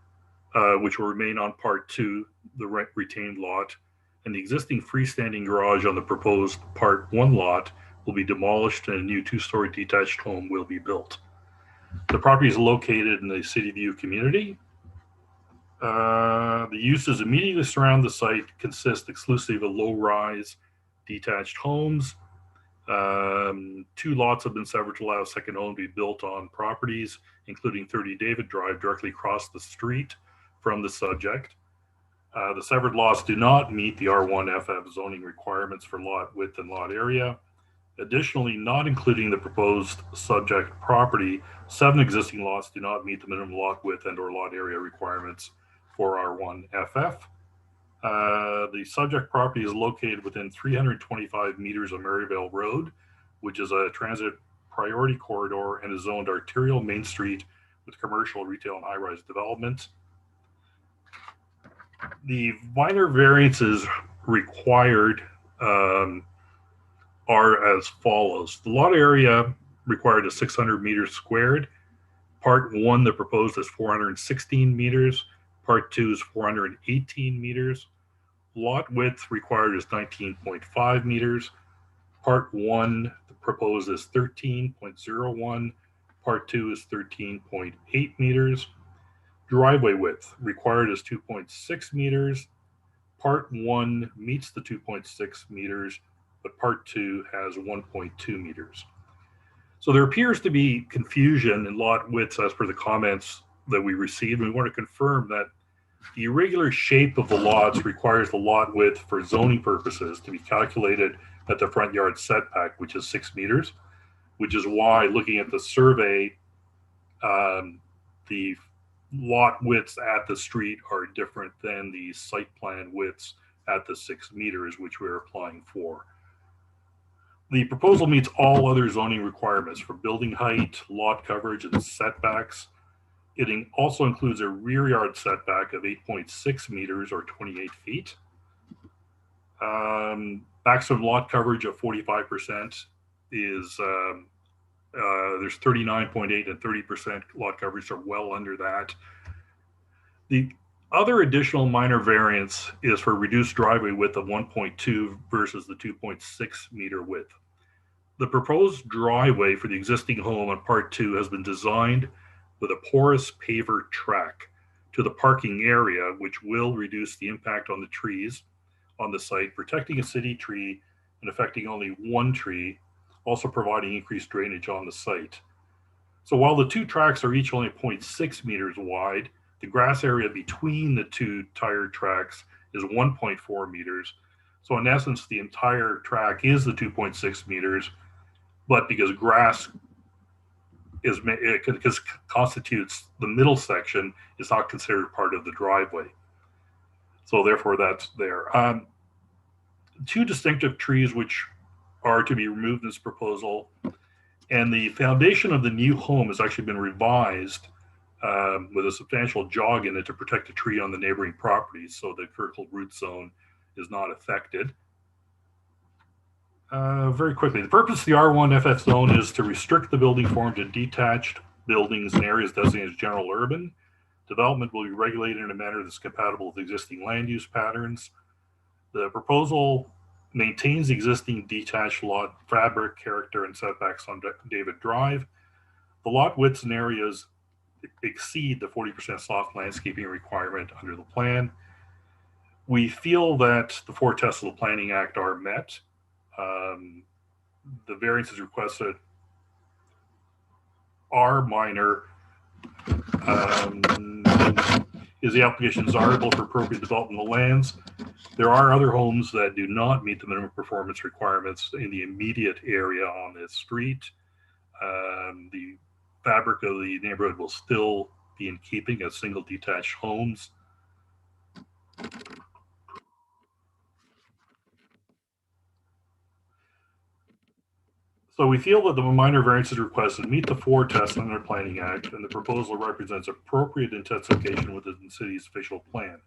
which will remain on part 2, the retained lot, and the existing freestanding garage on the proposed part 1 lot will be demolished and a new 2-story detached home will be built. The property is located in the City View community. The uses immediately surround the site consist exclusively of low-rise detached homes. 2 lots have been severed to allow a second home to be built on properties, including 30 David Drive directly across the street from the subject. The severed lots do not meet the R1FF zoning requirements for lot width and lot area. Additionally, not including the proposed subject property, 7 existing lots do not meet the minimum lot width and or lot area requirements for R1FF. The subject property is located within 325 meters of Maryvale Road, which is a transit priority corridor and is zoned arterial Main Street with commercial, retail, and high-rise development. The minor variances required are as follows. The lot area required is 600 meters squared. Part 1, the proposed is 416 meters. Part 2 is 418 meters. Lot width required is 19.5 meters. Part 1, the proposed is 13.01. Part 2 is 13.8 meters. Driveway width required is 2.6 meters. Part 1 meets the 2.6 meters, but Part 2 has 1.2 meters. So there appears to be confusion in lot widths as per the comments that we received. We want to confirm that the irregular shape of the lots requires the lot width for zoning purposes to be calculated at the front yard setback, which is 6 meters, which is why looking at the survey, the lot widths at the street are different than the site plan widths at the 6 meters, which we're applying for. The proposal meets all other zoning requirements for building height, lot coverage, and setbacks. It also includes a rear yard setback of 8.6 meters or 28 feet. Maximum lot coverage of 45% is, there's 39.8 and 30% lot coverage are well under that. The other additional minor variance is for reduced driveway width of 1.2 versus the 2.6 meter width. The proposed driveway for the existing home on Part 2 has been designed with a porous paver track to the parking area, which will reduce the impact on the trees on the site, protecting a city tree and affecting only one tree, also providing increased drainage on the site. So while the 2 tracks are each only 0.6 meters wide, the grass area between the 2 tire tracks is 1.4 meters. So in essence, the entire track is the 2.6 meters, but because grass constitutes the middle section, is not considered part of the driveway. So therefore that's there. 2 distinctive trees which are to be removed in this proposal, and the foundation of the new home has actually been revised with a substantial jog in it to protect a tree on the neighboring properties, so the vertical root zone is not affected. Very quickly, the purpose of the R1FF zone is to restrict the building form to detached buildings in areas designated as general urban. Development will be regulated in a manner that's compatible with existing land use patterns. The proposal maintains existing detached lot fabric, character, and setbacks on David Drive. The lot widths and areas exceed the 40% soft landscaping requirement under the plan. We feel that the 4 tests of the Planning Act are met. The variances requested are minor. Is the application desirable for appropriate development of lands? There are other homes that do not meet the minimum performance requirements in the immediate area on this street. The fabric of the neighborhood will still be in keeping as single detached homes. So we feel that the minor variances requested meet the 4 tests under the Planning Act, and the proposal represents appropriate intensification within the city's official plan.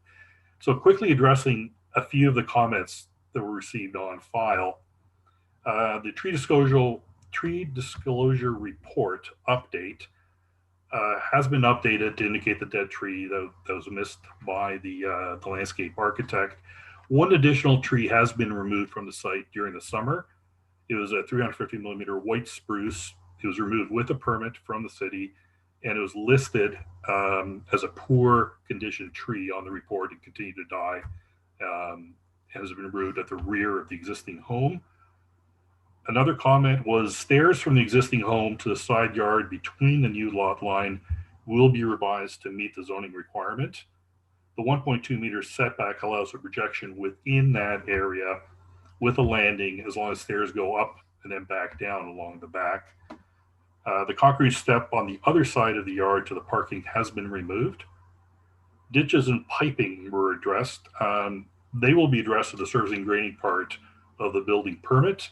So quickly addressing a few of the comments that were received on file. The tree disclosure report update has been updated to indicate the dead tree that was missed by the landscape architect. 1 additional tree has been removed from the site during the summer. It was a 350 millimeter white spruce. It was removed with a permit from the city and it was listed as a poor condition tree on the report and continued to die. Has been removed at the rear of the existing home. Another comment was stairs from the existing home to the side yard between the new lot line will be revised to meet the zoning requirement. The 1.2 meter setback allows for projection within that area with a landing as long as stairs go up and then back down along the back. The concrete step on the other side of the yard to the parking has been removed. Ditches and piping were addressed. They will be addressed at the surface and grading part of the building permit.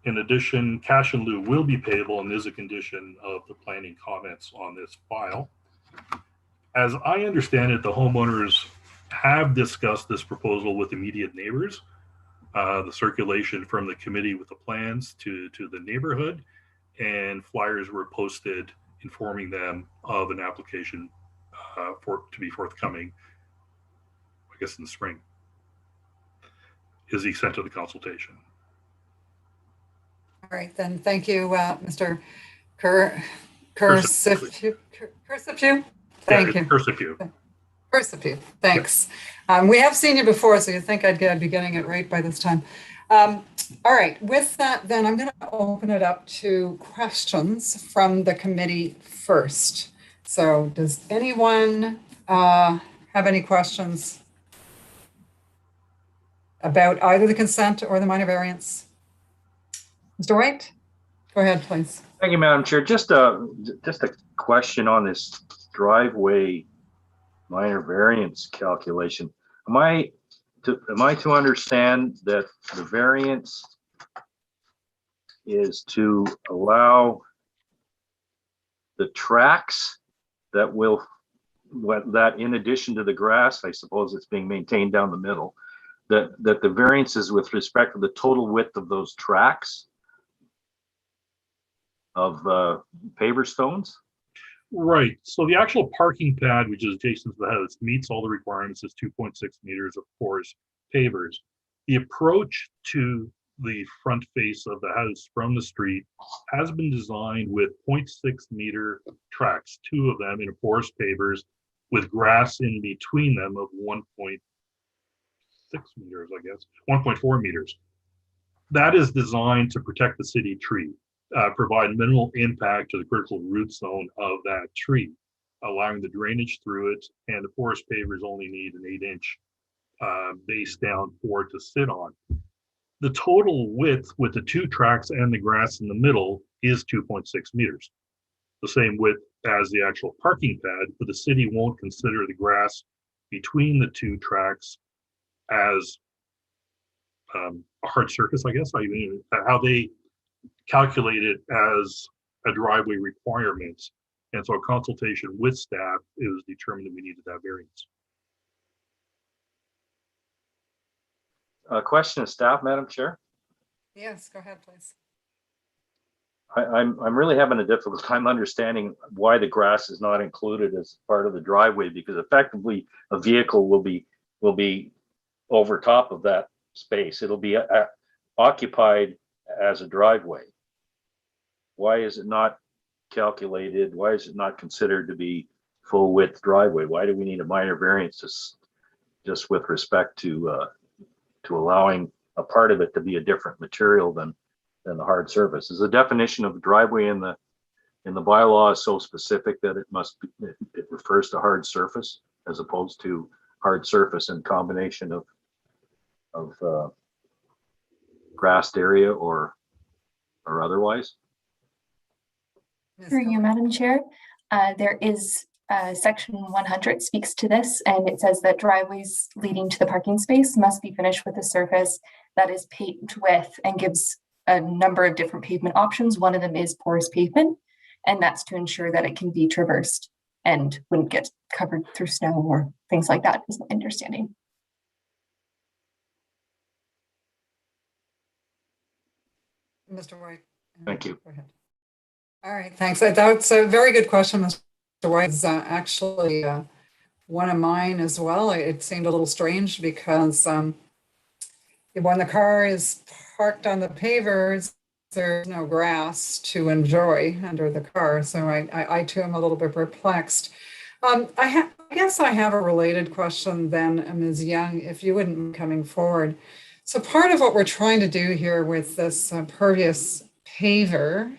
In addition, cash in lieu will be payable and is a condition of the planning comments on this file. As I understand it, the homeowners have discussed this proposal with immediate neighbors. The circulation from the committee with the plans to the neighborhood, and flyers were posted informing them of an application to be forthcoming, I guess in the spring, is the extent of the consultation. All right, then, thank you, Mr. Cursipew. Thank you. Cursipew, thanks. We have seen you before, so you'd think I'd be getting it right by this time. All right, with that, then I'm going to open it up to questions from the committee first. So does anyone have any questions about either the consent or the minor variance? Mr. White, go ahead, please. Thank you, Madam Chair. Just a question on this driveway minor variance calculation. Am I to understand that the variance is to allow the tracks that in addition to the grass, I suppose it's being maintained down the middle, that the variance is with respect to the total width of those tracks of paver stones? Right. So the actual parking pad, which is adjacent to the house, meets all the requirements. It's 2.6 meters of porous pavers. The approach to the front face of the house from the street has been designed with 0.6 meter tracks, 2 of them in porous pavers with grass in between them of 1.6 meters, I guess, 1.4 meters. That is designed to protect the city tree. Provide minimal impact to the critical root zone of that tree, allowing the drainage through it, and the porous pavers only need an 8-inch base down for it to sit on. The total width with the 2 tracks and the grass in the middle is 2.6 meters, the same width as the actual parking pad, but the city won't consider the grass between the 2 tracks as a hard surface, I guess. How they calculate it as a driveway requirement. And so a consultation with staff, it was determined that we needed that variance. Question of staff, Madam Chair. Yes, go ahead, please. I'm really having a difficult time understanding why the grass is not included as part of the driveway, because effectively a vehicle will be over top of that space. It'll be occupied as a driveway. Why is it not calculated? Why is it not considered to be full width driveway? Why do we need a minor variance just with respect to allowing a part of it to be a different material than the hard surface? Is the definition of driveway in the bylaw so specific that it refers to hard surface as opposed to hard surface in combination of grassed area or otherwise? Through you, Madam Chair, there is section 100 speaks to this, and it says that driveways leading to the parking space must be finished with a surface that is paved with, and gives a number of different pavement options. One of them is porous pavement, and that's to ensure that it can be traversed and wouldn't get covered through snow or things like that, is my understanding. Mr. White. Thank you. Go ahead. All right, thanks. That's a very good question, Mr. White. It's actually one of mine as well. It seemed a little strange because when the car is parked on the pavers, there's no grass to enjoy under the car. So I too am a little bit perplexed. I guess I have a related question then, Ms. Young, if you wouldn't mind coming forward. So part of what we're trying to do here with this pervious paver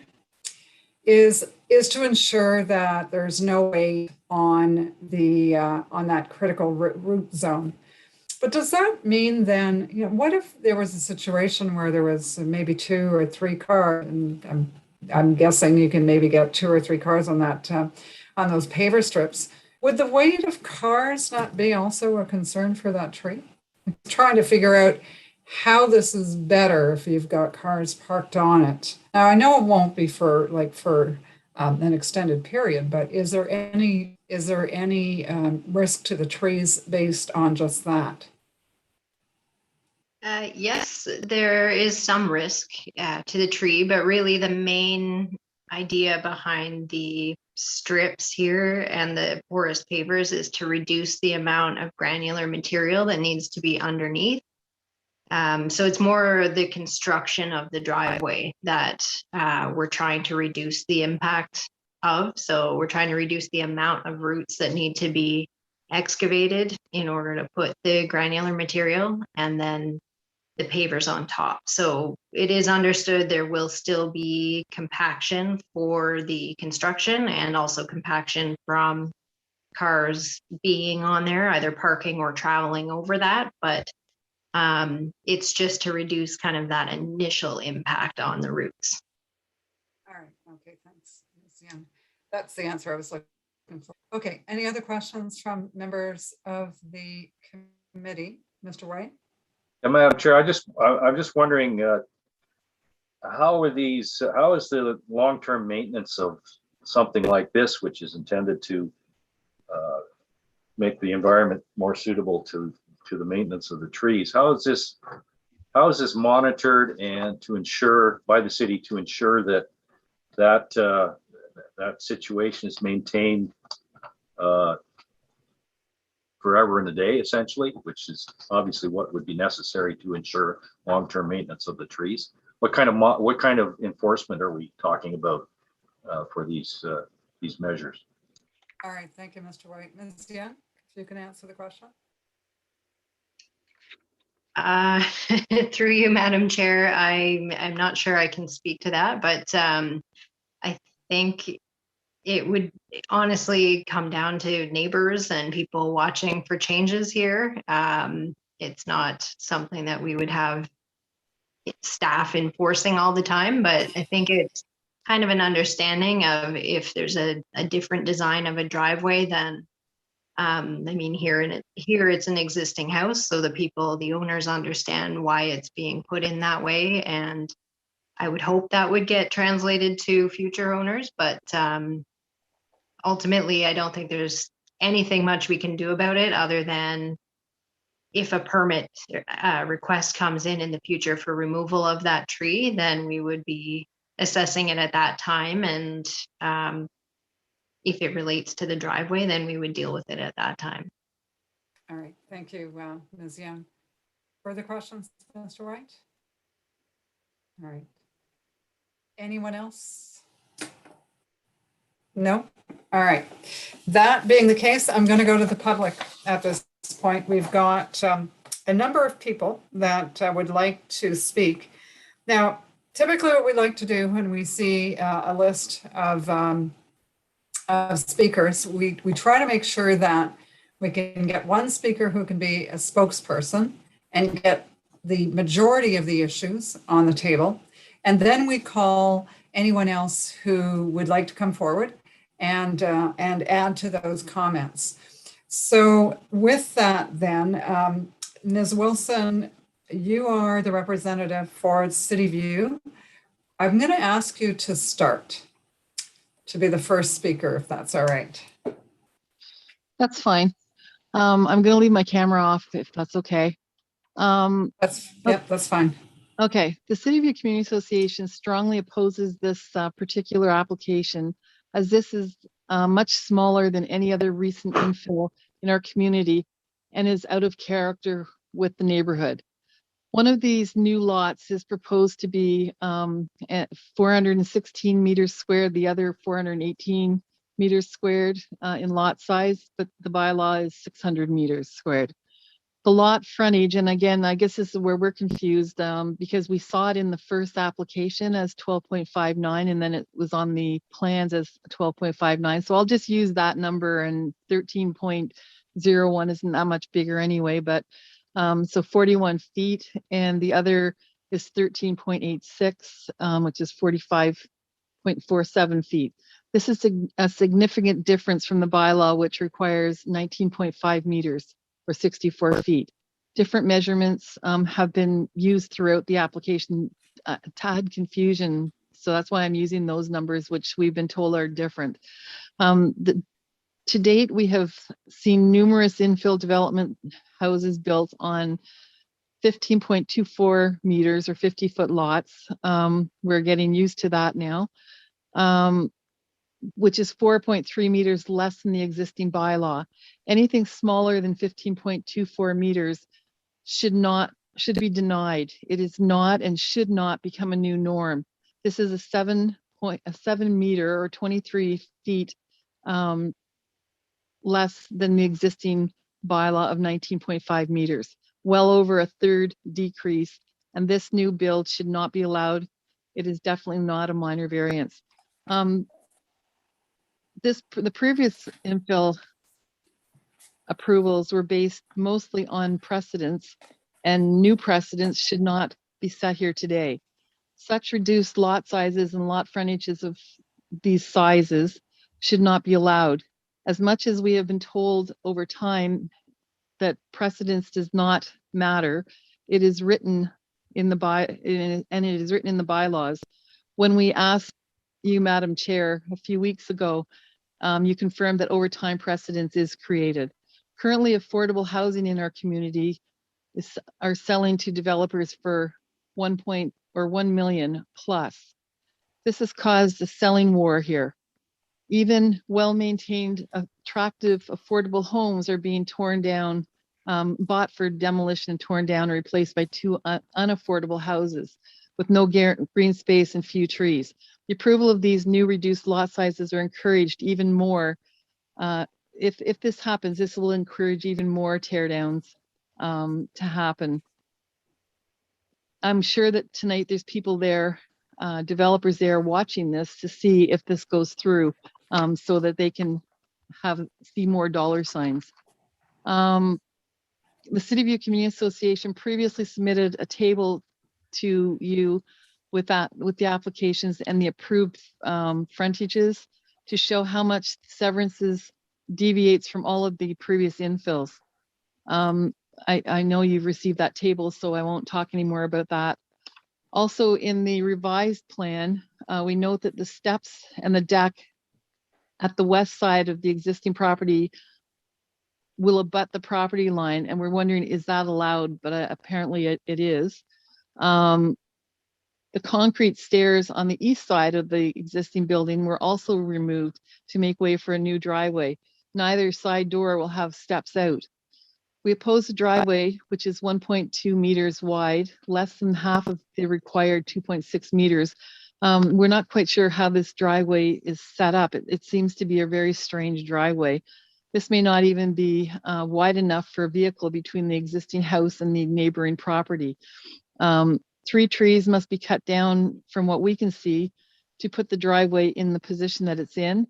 is to ensure that there's no weight on the on that critical root zone. But does that mean then, what if there was a situation where there was maybe 2 or 3 cars, and I'm guessing you can maybe get 2 or 3 cars on that on those paver strips. Would the weight of cars not be also a concern for that tree? I'm trying to figure out how this is better if you've got cars parked on it. Now I know it won't be for an extended period, but is there any risk to the trees based on just that? Yes, there is some risk to the tree, but really the main idea behind the strips here and the porous pavers is to reduce the amount of granular material that needs to be underneath. So it's more the construction of the driveway that we're trying to reduce the impact of. So we're trying to reduce the amount of roots that need to be excavated in order to put the granular material, and then the pavers on top. So it is understood there will still be compaction for the construction and also compaction from cars being on there, either parking or traveling over that. But it's just to reduce kind of that initial impact on the roots. All right, okay, thanks. Yeah, that's the answer I was looking for. Okay, any other questions from members of the committee? Mr. White? Yeah, Madam Chair, I'm just wondering, how is the long-term maintenance of something like this, which is intended to make the environment more suitable to the maintenance of the trees? How is this monitored and to ensure by the city to ensure that situation is maintained forever in a day, essentially, which is obviously what would be necessary to ensure long-term maintenance of the trees? What kind of enforcement are we talking about for these measures? All right, thank you, Mr. White. Ms. Young, if you can answer the question. Through you, Madam Chair, I'm not sure I can speak to that, but I think it would honestly come down to neighbors and people watching for changes here. It's not something that we would have staff enforcing all the time, but I think it's kind of an understanding of if there's a different design of a driveway, then I mean, here it's an existing house, so the owners understand why it's being put in that way, and I would hope that would get translated to future owners, but ultimately, I don't think there's anything much we can do about it other than if a permit request comes in the future for removal of that tree, then we would be assessing it at that time, and if it relates to the driveway, then we would deal with it at that time. All right, thank you, Ms. Young. Further questions, Mr. White? All right. Anyone else? No? All right. That being the case, I'm going to go to the public at this point. We've got a number of people that would like to speak. Now, typically what we like to do when we see a list of speakers, we try to make sure that we can get one speaker who can be a spokesperson and get the majority of the issues on the table. And then we call anyone else who would like to come forward and add to those comments. So with that then, Ms. Wilson, you are the representative for City View. I'm going to ask you to start, to be the first speaker, if that's all right. That's fine. I'm going to leave my camera off if that's okay. That's fine. Okay. The City View Community Association strongly opposes this particular application, as this is much smaller than any other recent infill in our community and is out of character with the neighborhood. One of these new lots is proposed to be at 416 meters squared, the other 418 meters squared in lot size, but the bylaw is 600 meters squared. The lot frontage, and again, I guess this is where we're confused because we saw it in the first application as 12.59 and then it was on the plans as 12.59. So I'll just use that number, and 13.01 isn't that much bigger anyway, but so 41 feet, and the other is 13.86, which is 45.47 feet. This is a significant difference from the bylaw, which requires 19.5 meters or 64 feet. Different measurements have been used throughout the application to add confusion. So that's why I'm using those numbers, which we've been told are different. To date, we have seen numerous infill development houses built on 15.24 meters or 50-foot lots. We're getting used to that now, which is 4.3 meters less than the existing bylaw. Anything smaller than 15.24 meters should be denied. It is not and should not become a new norm. This is a 7 meter or 23 feet less than the existing bylaw of 19.5 meters, well over a third decrease. And this new build should not be allowed. It is definitely not a minor variance. The previous infill approvals were based mostly on precedents, and new precedents should not be set here today. Such reduced lot sizes and lot frontages of these sizes should not be allowed. As much as we have been told over time that precedence does not matter, it is written in the bylaws. When we asked you, Madam Chair, a few weeks ago, you confirmed that over time precedence is created. Currently, affordable housing in our community are selling to developers for 1 million plus. This has caused a selling war here. Even well-maintained, attractive, affordable homes are being torn down, bought for demolition and torn down and replaced by two unaffordable houses with no green space and few trees. The approval of these new reduced lot sizes are encouraged even more. If this happens, this will encourage even more tear downs to happen. I'm sure that tonight there's people there, developers there watching this to see if this goes through so that they can see more dollar signs. The City View Community Association previously submitted a table to you with the applications and the approved frontages to show how much severances deviates from all of the previous infills. I know you've received that table, so I won't talk anymore about that. Also, in the revised plan, we note that the steps and the deck at the west side of the existing property will abut the property line, and we're wondering, is that allowed? But apparently it is. The concrete stairs on the east side of the existing building were also removed to make way for a new driveway. Neither side door will have steps out. We oppose the driveway, which is 1.2 meters wide, less than half of the required 2.6 meters. We're not quite sure how this driveway is set up. It seems to be a very strange driveway. This may not even be wide enough for a vehicle between the existing house and the neighboring property. 3 trees must be cut down from what we can see to put the driveway in the position that it's in.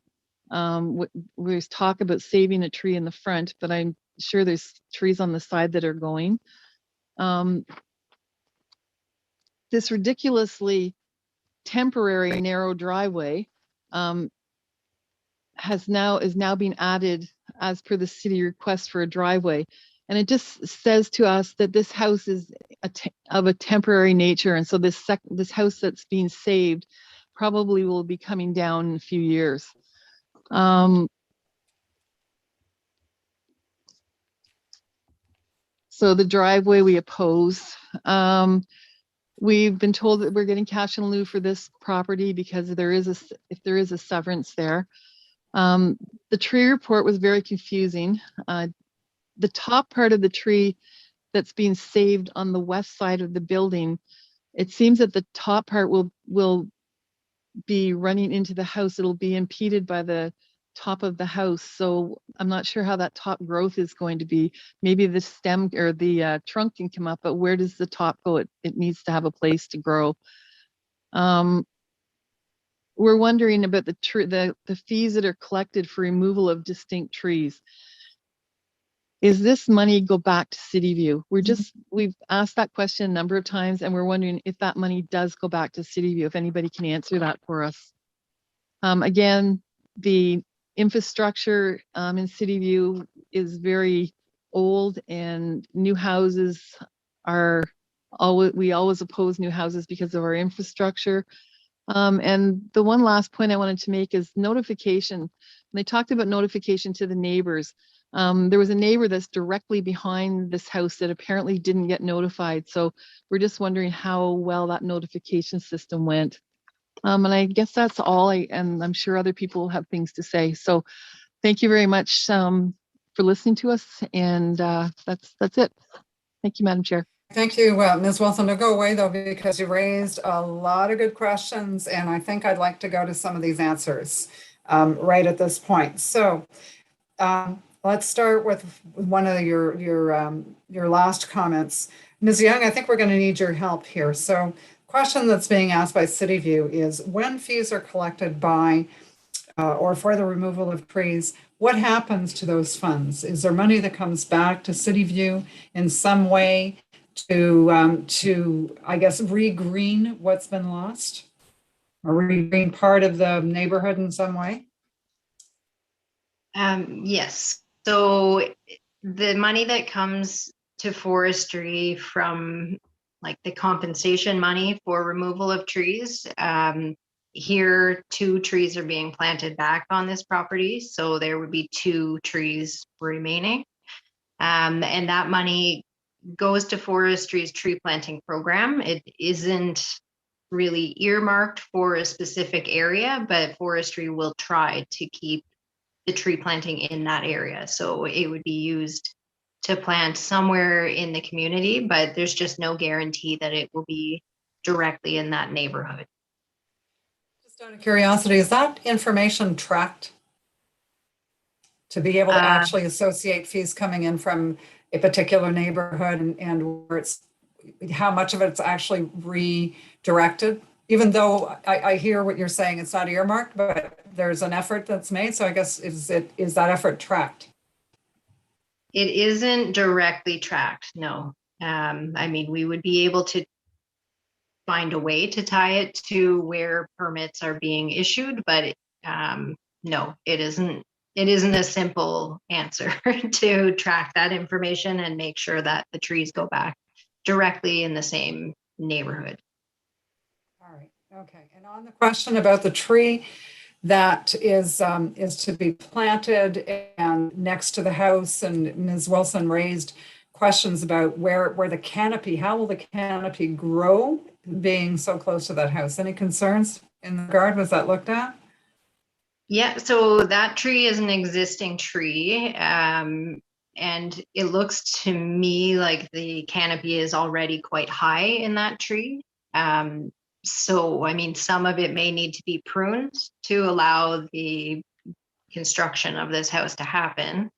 There's talk about saving a tree in the front, but I'm sure there's trees on the side that are going. This ridiculously temporary narrow driveway is now being added as per the city request for a driveway. And it just says to us that this house is of a temporary nature. And so this house that's being saved probably will be coming down in a few years. So the driveway we oppose. We've been told that we're getting cash in lieu for this property because if there is a severance there. The tree report was very confusing. The top part of the tree that's being saved on the west side of the building. It seems that the top part will be running into the house. It'll be impeded by the top of the house. So I'm not sure how that top growth is going to be. Maybe the stem or the trunk can come up, but where does the top go? It needs to have a place to grow. We're wondering about the fees that are collected for removal of distinct trees. Is this money go back to City View? We've asked that question a number of times, and we're wondering if that money does go back to City View, if anybody can answer that for us. Again, the infrastructure in City View is very old, and new houses are we always oppose new houses because of our infrastructure. And the one last point I wanted to make is notification. When they talked about notification to the neighbors, there was a neighbor that's directly behind this house that apparently didn't get notified. So we're just wondering how well that notification system went. And I guess that's all. And I'm sure other people have things to say. So thank you very much for listening to us. And that's it. Thank you, Madam Chair. Thank you, Ms. Wilson. To go away though, because you raised a lot of good questions, and I think I'd like to go to some of these answers right at this point. So let's start with one of your last comments. Ms. Young, I think we're going to need your help here. So question that's being asked by City View is, when fees are collected by or for the removal of trees, what happens to those funds? Is there money that comes back to City View in some way to I guess, re-green what's been lost, or re-green part of the neighborhood in some way? Yes. So the money that comes to forestry from like the compensation money for removal of trees, here 2 trees are being planted back on this property. So there would be 2 trees remaining. And that money goes to forestry's tree planting program. It isn't really earmarked for a specific area, but forestry will try to keep the tree planting in that area. So it would be used to plant somewhere in the community, but there's just no guarantee that it will be directly in that neighborhood. Just out of curiosity, is that information tracked to be able to actually associate fees coming in from a particular neighborhood and where it's, how much of it's actually redirected? Even though I hear what you're saying, it's not earmarked, but there's an effort that's made. So I guess, is that effort tracked? It isn't directly tracked, no. I mean, we would be able to find a way to tie it to where permits are being issued, but no, it isn't. It isn't a simple answer to track that information and make sure that the trees go back directly in the same neighborhood. All right, okay. And on the question about the tree that is to be planted and next to the house, and Ms. Wilson raised questions about where the canopy, how will the canopy grow being so close to that house? Any concerns in the regard? Was that looked at? Yeah, so that tree is an existing tree, and it looks to me like the canopy is already quite high in that tree. So, I mean, some of it may need to be pruned to allow the construction of this house to happen,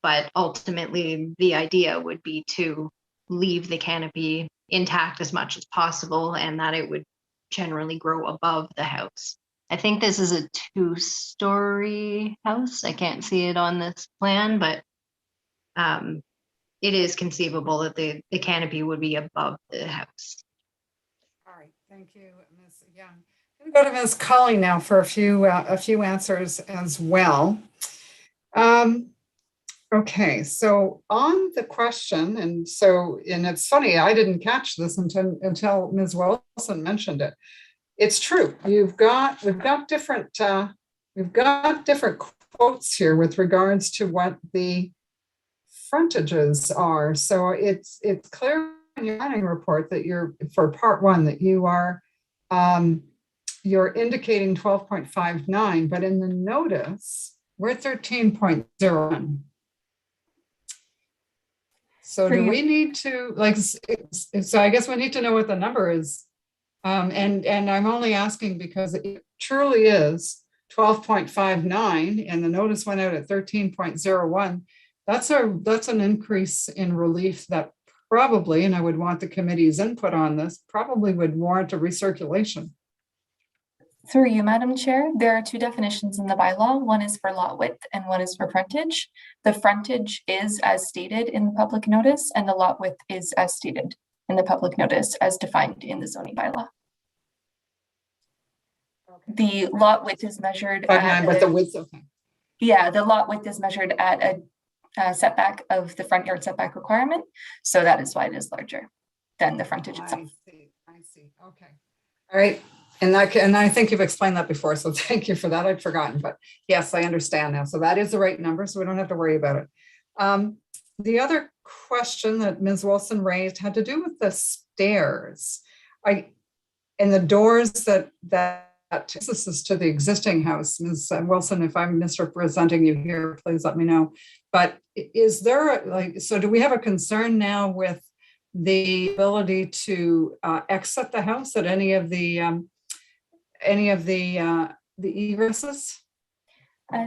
but ultimately the idea would be to leave the canopy intact as much as possible, and that it would generally grow above the house. I think this is a 2-story house. I can't see it on this plan, but it is conceivable that the canopy would be above the house. All right, thank you, Ms. Young. I'm going to go to Ms. Colley now for a few answers as well. Okay, so on the question, and it's funny, I didn't catch this until Ms. Wilson mentioned it. It's true. We've got different quotes here with regards to what the frontages are. So it's clear in your planning report that for part 1 that you're indicating 12.59, but in the notice we're 13.01. So do we need to, like, so I guess we need to know what the number is. And I'm only asking because it truly is 12.59 and the notice went out at 13.01. That's an increase in relief that probably, and I would want the committee's input on this, probably would warrant a recirculation. Through you, Madam Chair, there are two definitions in the bylaw. One is for lot width and one is for frontage. The frontage is as stated in the public notice and the lot width is as stated in the public notice as defined in the zoning bylaw. The lot width is measured at But the width, okay. Yeah, the lot width is measured at a setback of the front yard setback requirement. So that is why it is larger than the frontage itself. I see. Okay. All right. And I think you've explained that before. So thank you for that. I'd forgotten, but yes, I understand now. So that is the right number. So we don't have to worry about it. The other question that Ms. Wilson raised had to do with the stairs. And the doors that this is to the existing house. Ms. Wilson, if I'm misrepresenting you here, please let me know. But is there so do we have a concern now with the ability to exit the house at any of the egresses?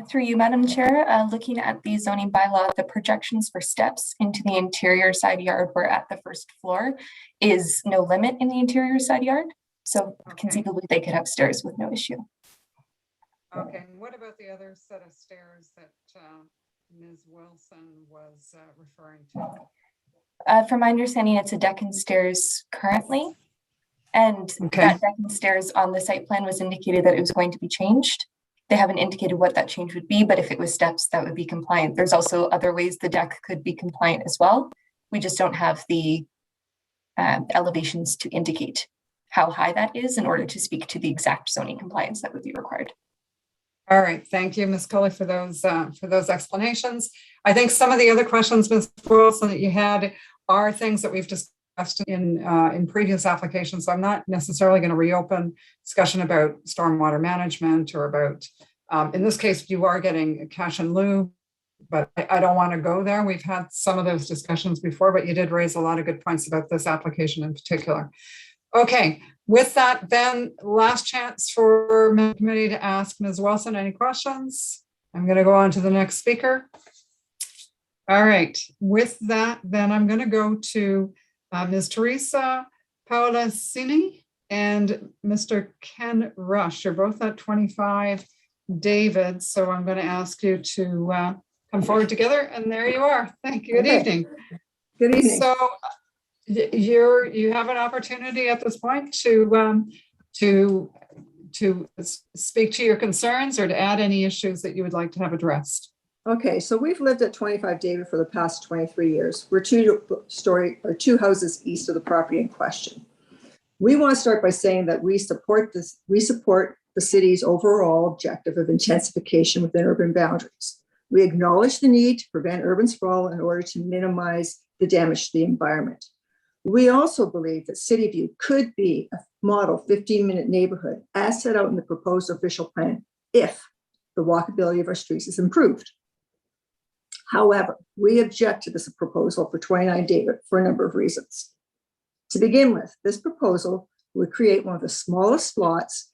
Through you, Madam Chair, looking at the zoning bylaw, the projections for steps into the interior side yard were at the first floor is no limit in the interior side yard. So conceivably they could have stairs with no issue. Okay, and what about the other set of stairs that Ms. Wilson was referring to? From my understanding, it's a deck and stairs currently. And that deck and stairs on the site plan was indicated that it was going to be changed. They haven't indicated what that change would be, but if it was steps, that would be compliant. There's also other ways the deck could be compliant as well. We just don't have the elevations to indicate how high that is in order to speak to the exact zoning compliance that would be required. All right, thank you, Ms. Cully, for those explanations. I think some of the other questions, Ms. Wilson, that you had are things that we've discussed in previous applications. So I'm not necessarily going to reopen discussion about stormwater management or about, in this case, you are getting cash in lieu, but I don't want to go there. We've had some of those discussions before, but you did raise a lot of good points about this application in particular. Okay, with that, then last chance for the committee to ask Ms. Wilson any questions. I'm going to go on to the next speaker. All right, with that, then I'm going to go to Ms. Teresa Paolasini and Mr. Ken Rush. You're both at 25 David, so I'm going to ask you to come forward together, and there you are. Thank you. Good evening. Good evening. So you have an opportunity at this point to speak to your concerns or to add any issues that you would like to have addressed. Okay, so we've lived at 25 David for the past 23 years. We're two houses east of the property in question. We want to start by saying that we support the city's overall objective of intensification within urban boundaries. We acknowledge the need to prevent urban sprawl in order to minimize the damage to the environment. We also believe that City View could be a model 15-minute neighborhood as set out in the proposed official plan if the walkability of our streets is improved. However, we object to this proposal for 29 David for a number of reasons. To begin with, this proposal would create one of the smallest lots,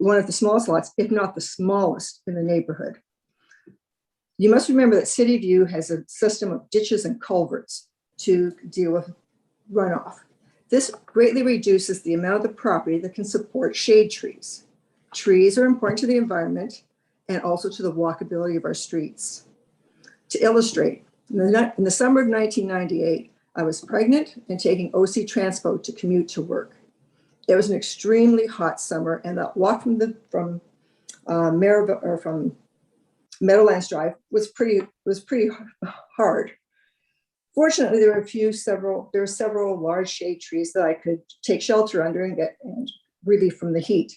if not the smallest in the neighborhood. You must remember that City View has a system of ditches and culverts to deal with runoff. This greatly reduces the amount of the property that can support shade trees. Trees are important to the environment and also to the walkability of our streets. To illustrate, in the summer of 1998, I was pregnant and taking OC Transpo to commute to work. It was an extremely hot summer, and the walk from Meadowlands Drive was pretty hard. Fortunately, there were several large shade trees that I could take shelter under and get relief from the heat.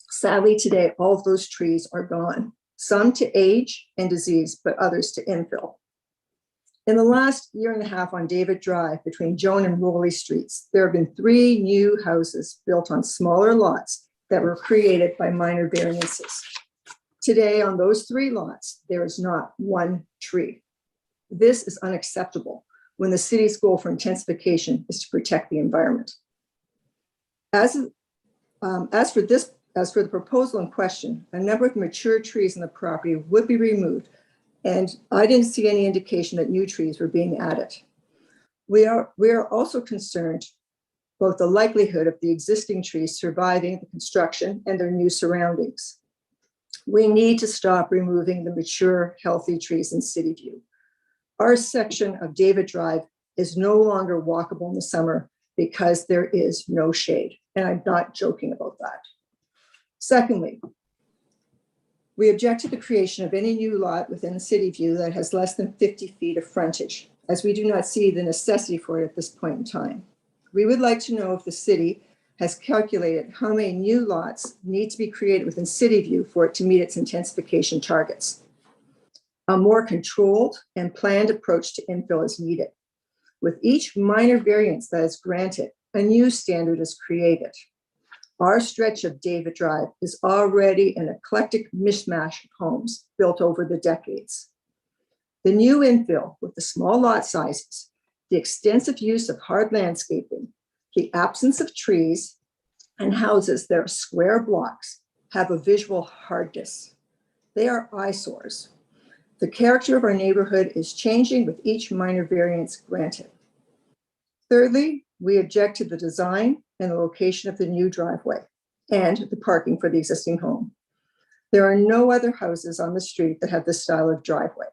Sadly, today, all of those trees are gone, some to age and disease, but others to infill. In the last year and a half on David Drive between Joan and Rowley Streets, there have been 3 new houses built on smaller lots that were created by minor variances. Today, on those 3 lots, there is not one tree. This is unacceptable. when the city's goal for intensification is to protect the environment. As for the proposal in question, a number of mature trees in the property would be removed, and I didn't see any indication that new trees were being added. We are also concerned about the likelihood of the existing trees surviving the construction and their new surroundings. We need to stop removing the mature, healthy trees in City View. Our section of David Drive is no longer walkable in the summer because there is no shade, and I'm not joking about that. Secondly, we object to the creation of any new lot within City View that has less than 50 feet of frontage, as we do not see the necessity for it at this point in time. We would like to know if the city has calculated how many new lots need to be created within City View for it to meet its intensification targets. A more controlled and planned approach to infill is needed. With each minor variance that is granted, a new standard is created. Our stretch of David Drive is already an eclectic mishmash of homes built over the decades. The new infill with the small lot sizes, the extensive use of hard landscaping, the absence of trees, and houses that are square blocks have a visual hardness. They are eyesores. The character of our neighborhood is changing with each minor variance granted. Thirdly, we object to the design and the location of the new driveway and the parking for the existing home. There are no other houses on the street that have this style of driveway.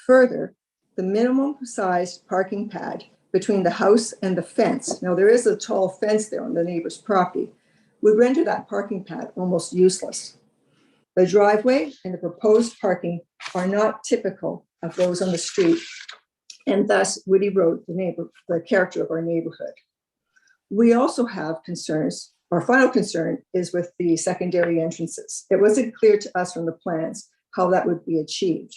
Further, the minimum sized parking pad between the house and the fence, now there is a tall fence there on the neighbor's property, would render that parking pad almost useless. The driveway and the proposed parking are not typical of those on the street, and thus would erode the character of our neighborhood. We also have concerns. Our final concern is with the secondary entrances. It wasn't clear to us from the plans how that would be achieved.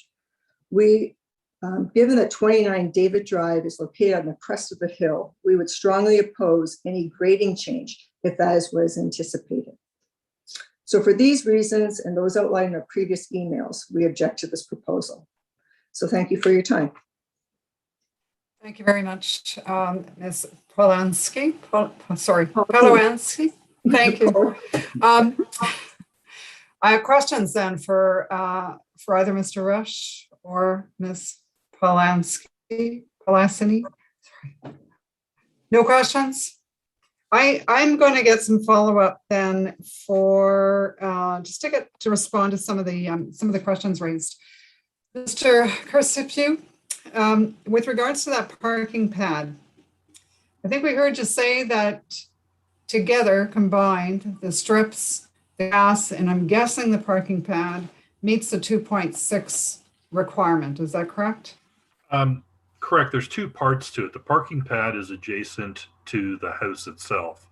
Given that 29 David Drive is located on the crest of the hill, we would strongly oppose any grading change if that is what is anticipated. So for these reasons and those outlined in our previous emails, we object to this proposal. So thank you for your time. Thank you very much, Ms. Polansky. Polansky. Thank you. I have questions then for either Mr. Rush or Ms. Polansky. Sorry. No questions? I'm going to get some follow-up then for just to respond to some of the questions raised. Mr. Kursipu, with regards to that parking pad, I think we heard you say that together, combined, the strips, the gas, and I'm guessing the parking pad meets the 2.6 requirement. Is that correct? Correct. There's two parts to it. The parking pad is adjacent to the house itself.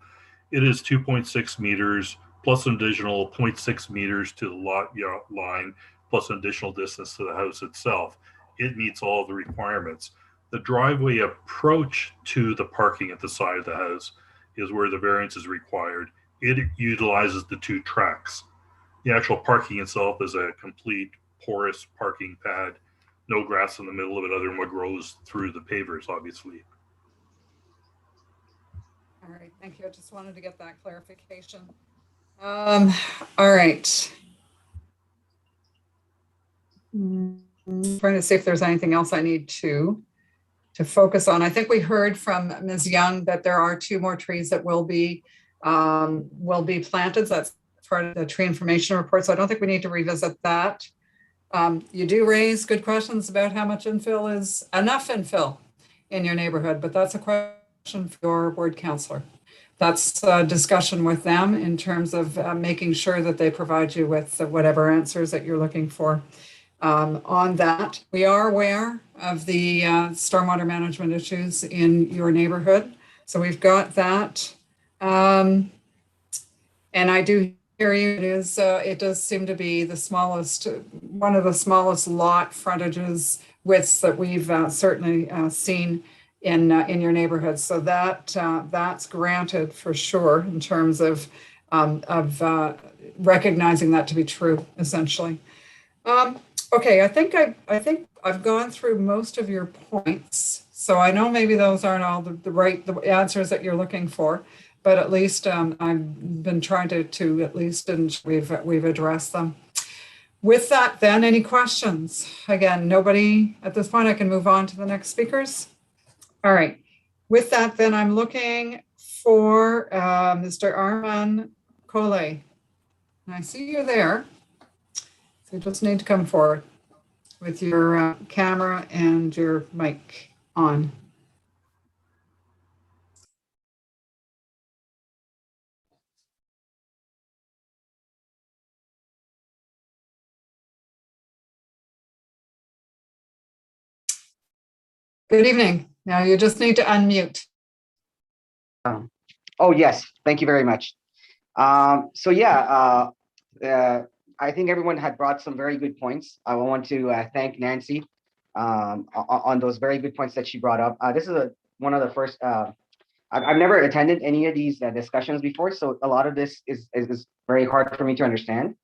It is 2.6 meters plus an additional 0.6 meters to the lot line plus an additional distance to the house itself. It meets all the requirements. The driveway approach to the parking at the side of the house is where the variance is required. It utilizes the two tracks. The actual parking itself is a complete porous parking pad, no grass in the middle of it other than what grows through the pavers, obviously. All right, thank you. I just wanted to get that clarification. All right. Trying to see if there's anything else I need to focus on. I think we heard from Ms. Young that there are 2 more trees that will be planted. So that's part of the tree information report. So I don't think we need to revisit that. You do raise good questions about how much infill is enough infill in your neighborhood, but that's a question for your ward councillor. That's a discussion with them in terms of making sure that they provide you with whatever answers that you're looking for. On that, we are aware of the stormwater management issues in your neighborhood. So we've got that. And I do hear you, it does seem to be the smallest, one of the smallest lot frontages widths that we've certainly seen in your neighborhood. So that's granted for sure in terms of recognizing that to be true, essentially. Okay, I think I've gone through most of your points. So I know maybe those aren't all the answers that you're looking for, but at least I've been trying to at least, and we've addressed them. With that, then, any questions? Again, nobody at this point. I can move on to the next speakers. All right. With that, then, I'm looking for Mr. Arman Kole. I see you there. So you just need to come forward with your camera and your mic on. Good evening. Now you just need to unmute. Oh, yes. Thank you very much. So yeah, I think everyone had brought some very good points. I want to thank Nancy on those very good points that she brought up. This is one of the first, I've never attended any of these discussions before, so a lot of this is very hard for me to understand.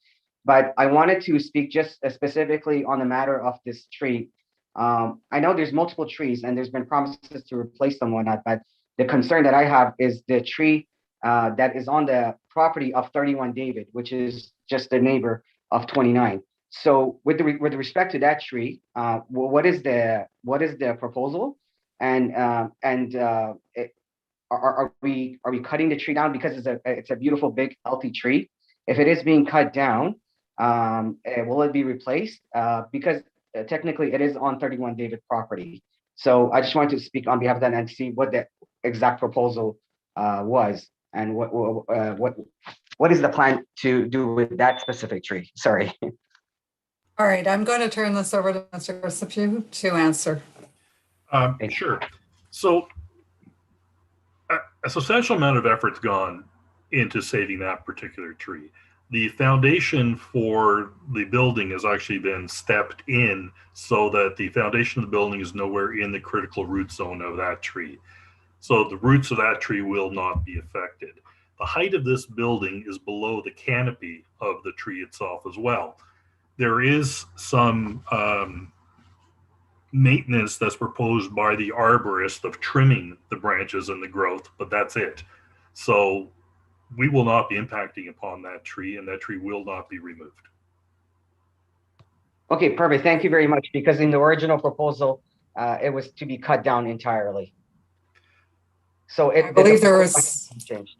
But I wanted to speak just specifically on the matter of this tree. I know there's multiple trees and there's been promises to replace them and whatnot, but the concern that I have is the tree that is on the property of 31 David, which is just the neighbor of 29. So with respect to that tree, what is the proposal? And are we cutting the tree down because it's a beautiful, big, healthy tree? If it is being cut down, will it be replaced? Because technically it is on 31 David property. So I just wanted to speak on behalf of that and see what the exact proposal was and what is the plan to do with that specific tree? Sorry. All right, I'm going to turn this over to Mr. Crisipue to answer. Sure. So a substantial amount of effort's gone into saving that particular tree. The foundation for the building has actually been stepped in so that the foundation of the building is nowhere in the critical root zone of that tree. So the roots of that tree will not be affected. The height of this building is below the canopy of the tree itself as well. There is some maintenance that's proposed by the arborist of trimming the branches and the growth, but that's it. So we will not be impacting upon that tree, and that tree will not be removed. Okay, perfect. Thank you very much. Because in the original proposal, it was to be cut down entirely. So I believe there was changed.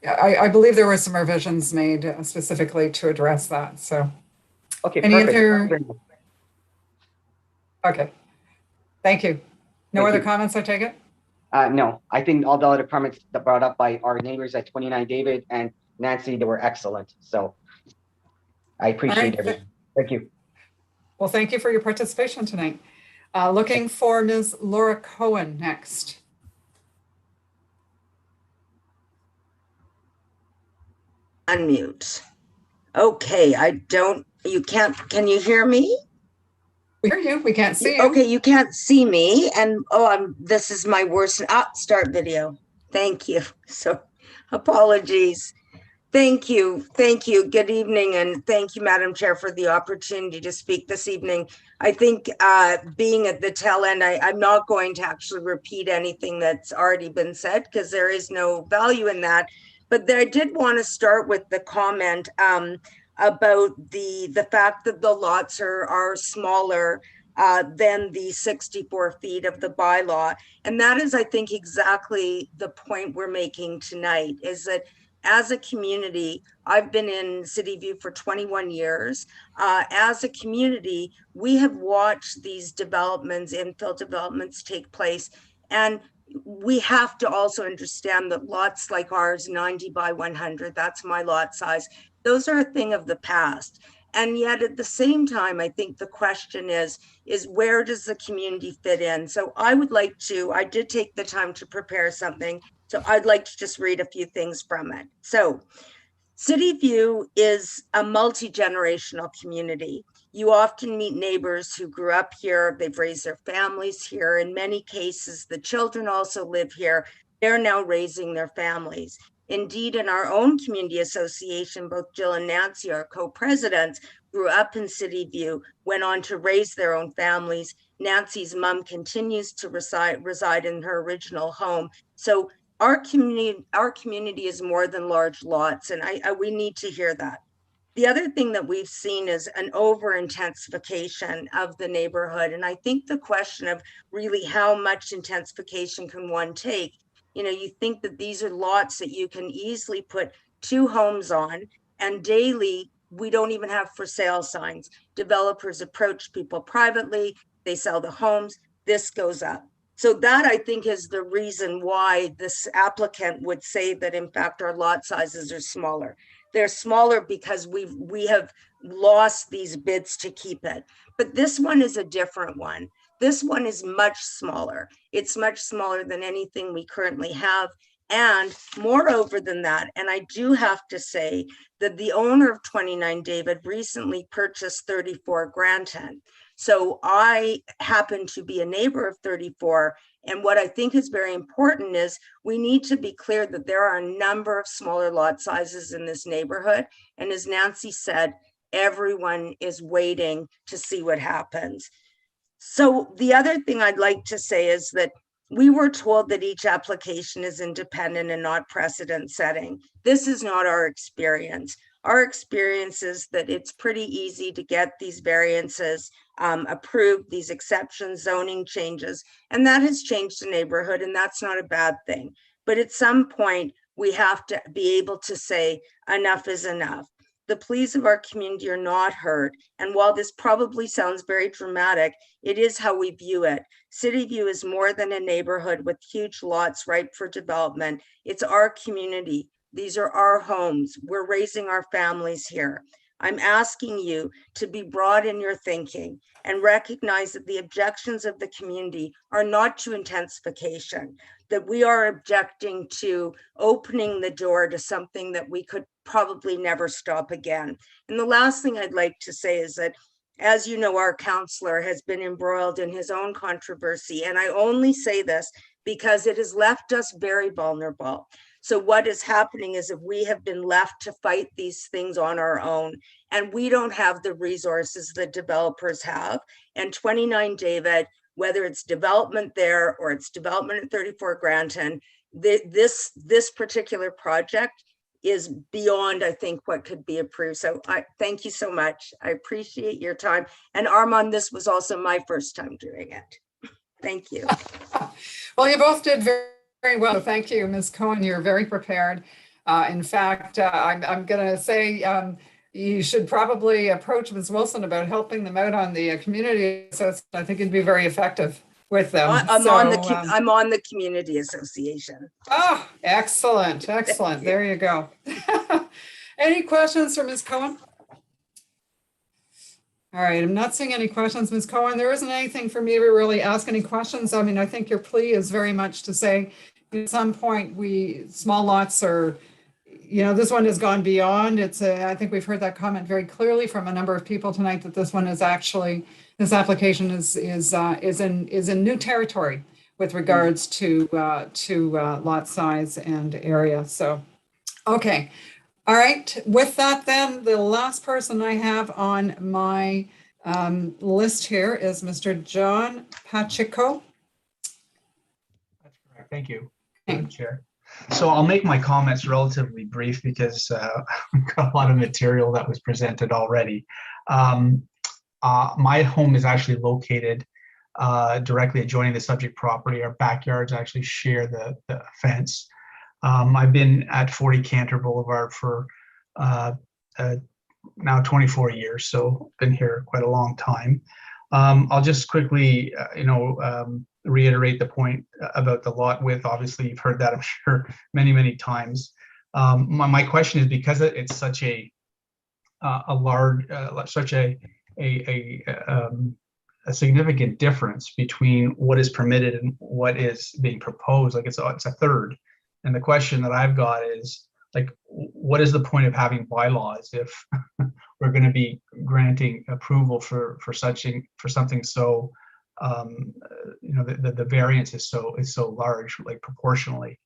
I believe there were some revisions made specifically to address that. So okay, any perfect. Okay, thank you. No other comments, I take it? No, I think all the other comments that brought up by our neighbors at 29 David and Nancy, they were excellent. So I appreciate everything. Thank you. Well, thank you for your participation tonight. Looking for Ms. Laura Cohen next. Unmute. Okay, can you hear me? We hear you, we can't see you. Okay, you can't see me, and this is my worst, start video. Thank you, so apologies. Thank you, good evening, and thank you, Madam Chair, for the opportunity to speak this evening. I think being at the tail end, I'm not going to actually repeat anything that's already been said because there is no value in that. But I did want to start with the comment about the fact that the lots are smaller than the 64 feet of the bylaw. And that is, I think, exactly the point we're making tonight, is that as a community, I've been in City View for 21 years. As a community, we have watched these developments, infill developments take place. And we have to also understand that lots like ours, 90 by 100, that's my lot size, those are a thing of the past. And yet at the same time, I think the question is where does the community fit in? So I did take the time to prepare something. So I'd like to just read a few things from it. So City View is a multi-generational community. You often meet neighbors who grew up here, they've raised their families here. In many cases, the children also live here. They're now raising their families. Indeed, in our own community association, both Jill and Nancy are co-presidents. grew up in City View, went on to raise their own families. Nancy's mom continues to reside in her original home. So our community is more than large lots, and we need to hear that. The other thing that we've seen is an over intensification of the neighborhood. And I think the question of really how much intensification can one take, you know, you think that these are lots that you can easily put 2 homes on, and daily we don't even have for sale signs. Developers approach people privately, they sell the homes, this goes up. So that, I think, is the reason why this applicant would say that in fact our lot sizes are smaller. They're smaller because we have lost these bids to keep it. But this one is a different one. This one is much smaller. It's much smaller than anything we currently have. And moreover than that, and I do have to say that the owner of 29 David recently purchased 34 Granton. So I happen to be a neighbor of 34. And what I think is very important is we need to be clear that there are a number of smaller lot sizes in this neighborhood. And as Nancy said, everyone is waiting to see what happens. So the other thing I'd like to say is that we were told that each application is independent and not precedent setting. This is not our experience. Our experience is that it's pretty easy to get these variances approved, these exceptions, zoning changes, and that has changed the neighborhood, and that's not a bad thing. But at some point, we have to be able to say enough is enough. The pleas of our community are not heard. And while this probably sounds very dramatic, it is how we view it. City View is more than a neighborhood with huge lots ripe for development. It's our community. These are our homes. We're raising our families here. I'm asking you to be broad in your thinking and recognize that the objections of the community are not to intensification, that we are objecting to opening the door to something that we could probably never stop again. And the last thing I'd like to say is that, as you know, our counselor has been embroiled in his own controversy. And I only say this because it has left us very vulnerable. So what is happening is that we have been left to fight these things on our own, and we don't have the resources that developers have. And 29 David, whether it's development there or it's development at 34 Granton, this particular project is beyond, I think, what could be approved. So I thank you so much. I appreciate your time. And Armand, this was also my first time doing it. Thank you. Well, you both did very well. Thank you, Ms. Cohen. You're very prepared. In fact, I'm going to say you should probably approach Ms. Wilson about helping them out on the community. So I think it'd be very effective with them. I'm on the community association. Oh, excellent. Excellent. There you go. Any questions for Ms. Cohen? All right, I'm not seeing any questions, Ms. Cohen. There isn't anything for me to really ask any questions. I mean, I think your plea is very much to say at some point small lots are, you know, this one has gone beyond. I think we've heard that comment very clearly from a number of people tonight that this one is actually, this application is in new territory with regards to lot size and area. So, okay. All right, with that then, the last person I have on my list here is Mr. John Pacheco. That's correct. Thank you, Madam Chair. So I'll make my comments relatively brief because we've got a lot of material that was presented already. My home is actually located directly adjoining the subject property. Our backyards actually share the fence. I've been at 40 Cantor Boulevard for now 24 years, so been here quite a long time. I'll just quickly, reiterate the point about the lot width. Obviously, you've heard that, I'm sure, many, many times. My question is, because it's such a large, such a significant difference between what is permitted and what is being proposed, like it's a third. And the question that I've got is, like, what is the point of having bylaws if we're going to be granting approval for something so, the variance is so large, like proportionally.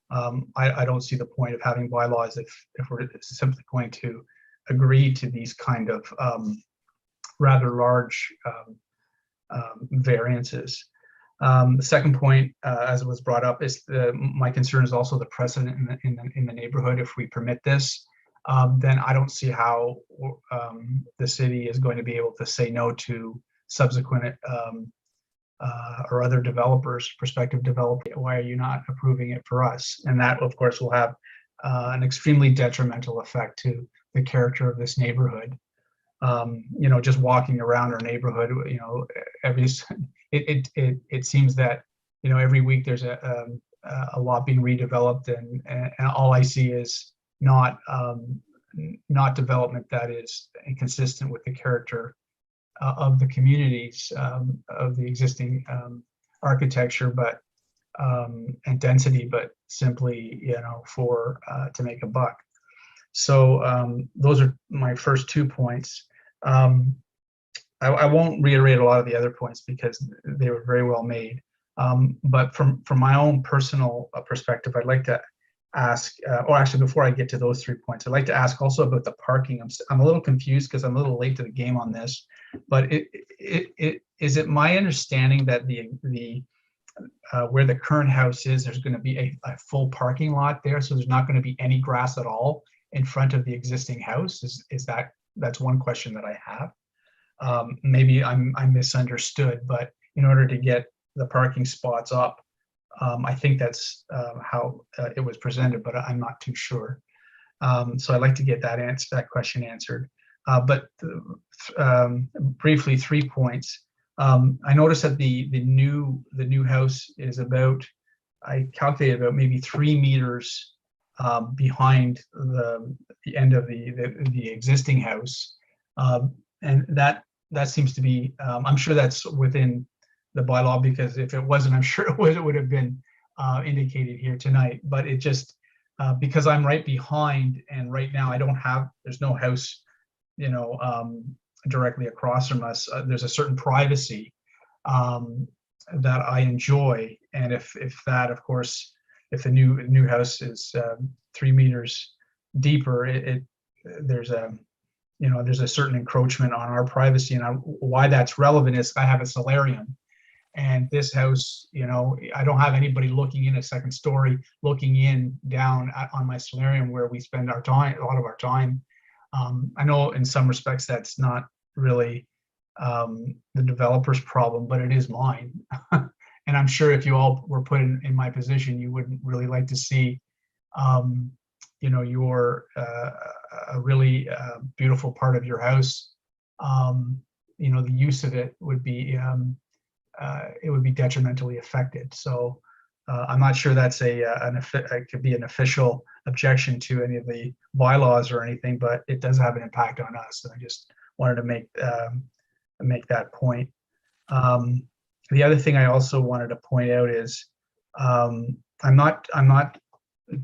I don't see the point of having bylaws if we're simply going to agree to these kind of rather large variances. The second point, as was brought up, is my concern is also the precedent in the neighborhood. If we permit this, then I don't see how the city is going to be able to say no to subsequent or other developers, prospective developers. Why are you not approving it for us? And that, of course, will have an extremely detrimental effect to the character of this neighborhood. You know, just walking around our neighborhood, you know, it seems that, you know, every week there's a lot being redeveloped, and all I see is not development that is inconsistent with the character of the communities, of the existing architecture, but and density, but simply, you know, for to make a buck. So those are my first 2 points. I won't reiterate a lot of the other points because they were very well made. But from my own personal perspective, I'd like to ask, or actually before I get to those 3 points, I'd like to ask also about the parking. I'm a little confused because I'm a little late to the game on this, but is it my understanding that where the current house is, there's going to be a full parking lot there, so there's not going to be any grass at all in front of the existing house? That's one question that I have. Maybe I'm misunderstood, but in order to get the parking spots up, I think that's how it was presented, but I'm not too sure. So I'd like to get that question answered. But briefly, 3 points. I noticed that the new house is about, I calculated about maybe 3 meters behind the end of the existing house, and that seems to be, I'm sure that's within the bylaw, because if it wasn't, I'm sure it would have been indicated here tonight. But it just because I'm right behind, and right now there's no house, you know, directly across from us. There's a certain privacy that I enjoy, and if that, of course, if the new house is 3 meters deeper, there's a certain encroachment on our privacy. And why that's relevant is I have a solarium, and this house, you know, I don't have anybody looking in a second story, looking in down on my solarium where we spend a lot of our time. I know in some respects that's not really the developer's problem, but it is mine. And I'm sure if you all were put in my position, you wouldn't really like to see, you know, your a really beautiful part of your house. You know, the use of it would be detrimentally affected. So I'm not sure that's it could be an official objection to any of the bylaws or anything, but it does have an impact on us. And I just wanted to make that point. The other thing I also wanted to point out is I'm not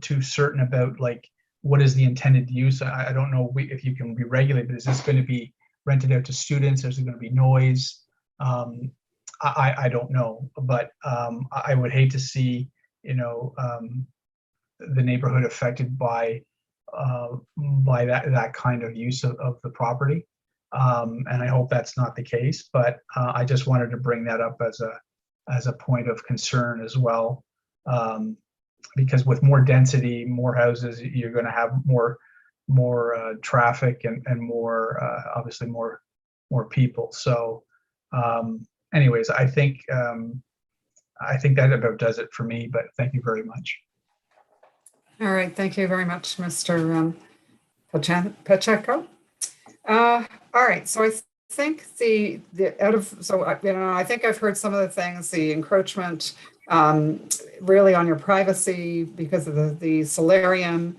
too certain about, like, what is the intended use. I don't know if you can be regulated. Is this going to be rented out to students? Is there going to be noise? I don't know, but I would hate to see, you know, the neighborhood affected by that kind of use of the property. And I hope that's not the case, but I just wanted to bring that up as a point of concern as well, because with more density, more houses, you're going to have more traffic and more obviously more people. So anyways, I think that about does it for me, but thank you very much. All right, thank you very much, Mr. Pacheco. All right, so I think I think I've heard some of the things, the encroachment really on your privacy because of the solarium.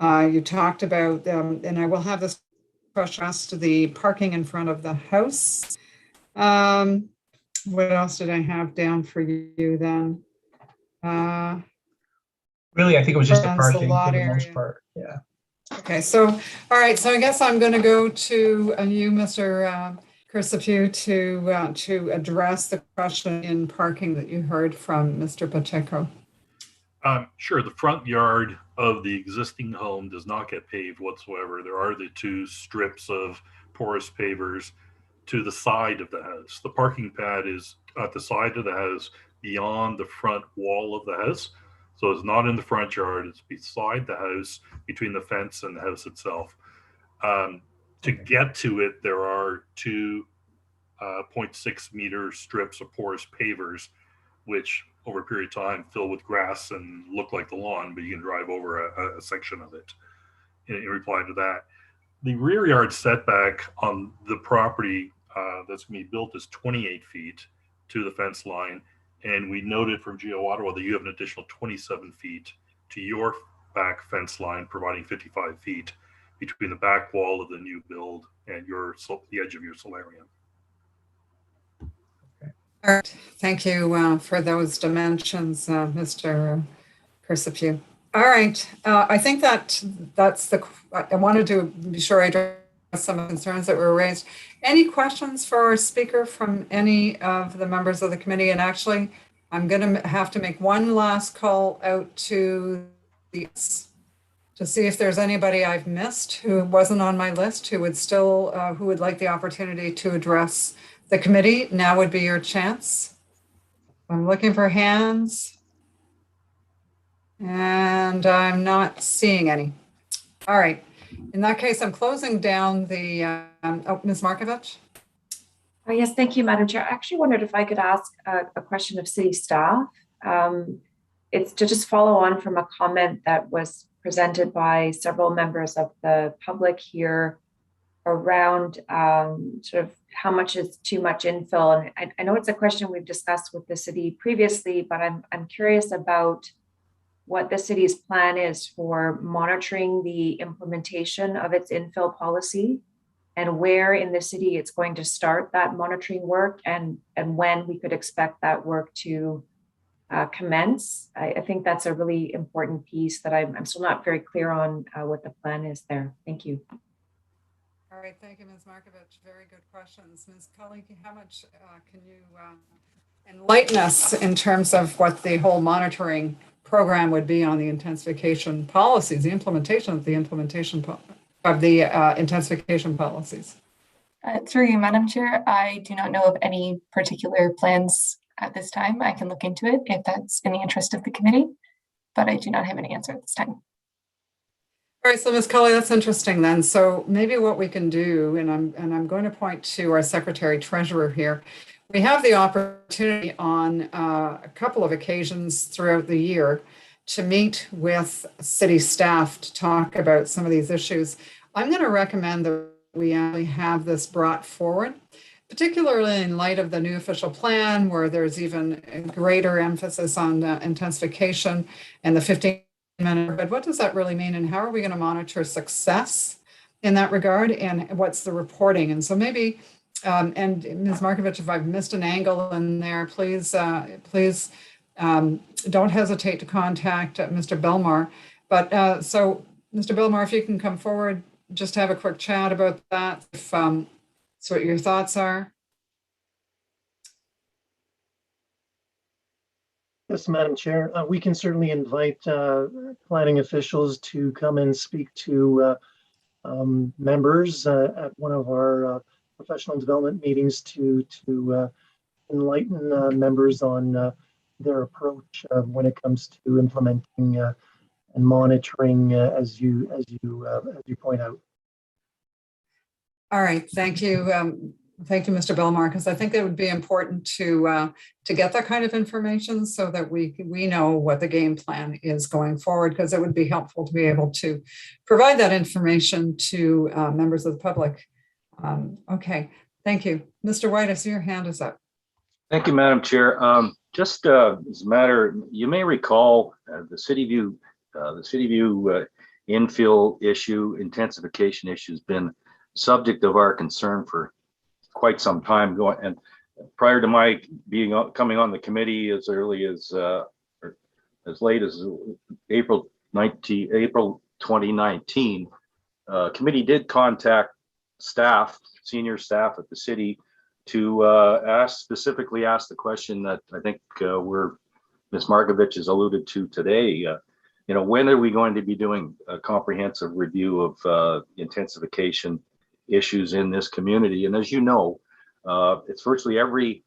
You talked about, and I will have this question asked to the parking in front of the house. What else did I have down for you then? Really, I think it was just the parking for the area. most part. Yeah. Okay, so, all right, so I guess I'm going to go to you, Mr. Crisapue, to address the question in parking that you heard from Mr. Pacheco. Sure. The front yard of the existing home does not get paved whatsoever. There are the two strips of porous pavers to the side of the house. The parking pad is at the side of the house beyond the front wall of the house. So it's not in the front yard, it's beside the house, between the fence and the house itself. To get to it, there are two 0.6 meter strips of porous pavers, which over a period of time fill with grass and look like the lawn, but you can drive over a section of it. In reply to that, the rear yard setback on the property that's going to be built is 28 feet to the fence line. And we noted from Geo Ottawa that you have an additional 27 feet to your back fence line, providing 55 feet between the back wall of the new build and the edge of your solarium. All right, thank you for those dimensions, Mr. Persepew. All right, I think that's I wanted to be sure I address some of the concerns that were raised. Any questions for our speaker from any of the members of the committee? And actually, I'm going to have to make one last call out to see if there's anybody I've missed who wasn't on my list who would like the opportunity to address the committee. Now would be your chance. I'm looking for hands. And I'm not seeing any. All right. In that case, I'm closing down the, Ms. Markovich. Oh, yes, thank you, Madam Chair. I actually wondered if I could ask a question of city staff. It's to just follow on from a comment that was presented by several members of the public here around sort of how much is too much infill. And I know it's a question we've discussed with the city previously, but I'm curious about what the city's plan is for monitoring the implementation of its infill policy and where in the city it's going to start that monitoring work and when we could expect that work to commence. I think that's a really important piece that I'm still not very clear on what the plan is there. Thank you. All right, thank you, Ms. Markovich. Very good questions. Ms. Cully, how much can you enlighten us in terms of what the whole monitoring program would be on the intensification policies, the implementation of the intensification policies? Through you, Madam Chair, I do not know of any particular plans at this time. I can look into it if that's in the interest of the committee, but I do not have an answer at this time. All right, so Ms. Cully, that's interesting then. So maybe what we can do, and I'm going to point to our Secretary Treasurer here. We have the opportunity on a couple of occasions throughout the year to meet with city staff to talk about some of these issues. I'm going to recommend that we actually have this brought forward, particularly in light of the new official plan, where there's even a greater emphasis on intensification and the 15-minute. But what does that really mean, and how are we going to monitor success in that regard, and what's the reporting? And so maybe, and Ms. Markovich, if I've missed an angle in there, please don't hesitate to contact Mr. Belmar. But so, Mr. Belmar, if you can come forward, just have a quick chat about that. So what your thoughts are. Yes, Madam Chair, we can certainly invite planning officials to come and speak to members at one of our professional development meetings to enlighten members on their approach when it comes to implementing and monitoring, as you point out. All right, thank you. Thank you, Mr. Belmar, because I think it would be important to get that kind of information so that we know what the game plan is going forward, because it would be helpful to be able to provide that information to members of the public. Okay, thank you. Mr. White, I see your hand is up. Thank you, Madam Chair. Just as a matter, you may recall the City View infill issue, intensification issue has been subject of our concern for quite some time going, and prior to my coming on the committee as early as or as late as April 2019, committee did contact senior staff at the city to specifically ask the question that I think we're Ms. Markovich has alluded to today, when are we going to be doing a comprehensive review of intensification issues in this community? And as you know, it's virtually every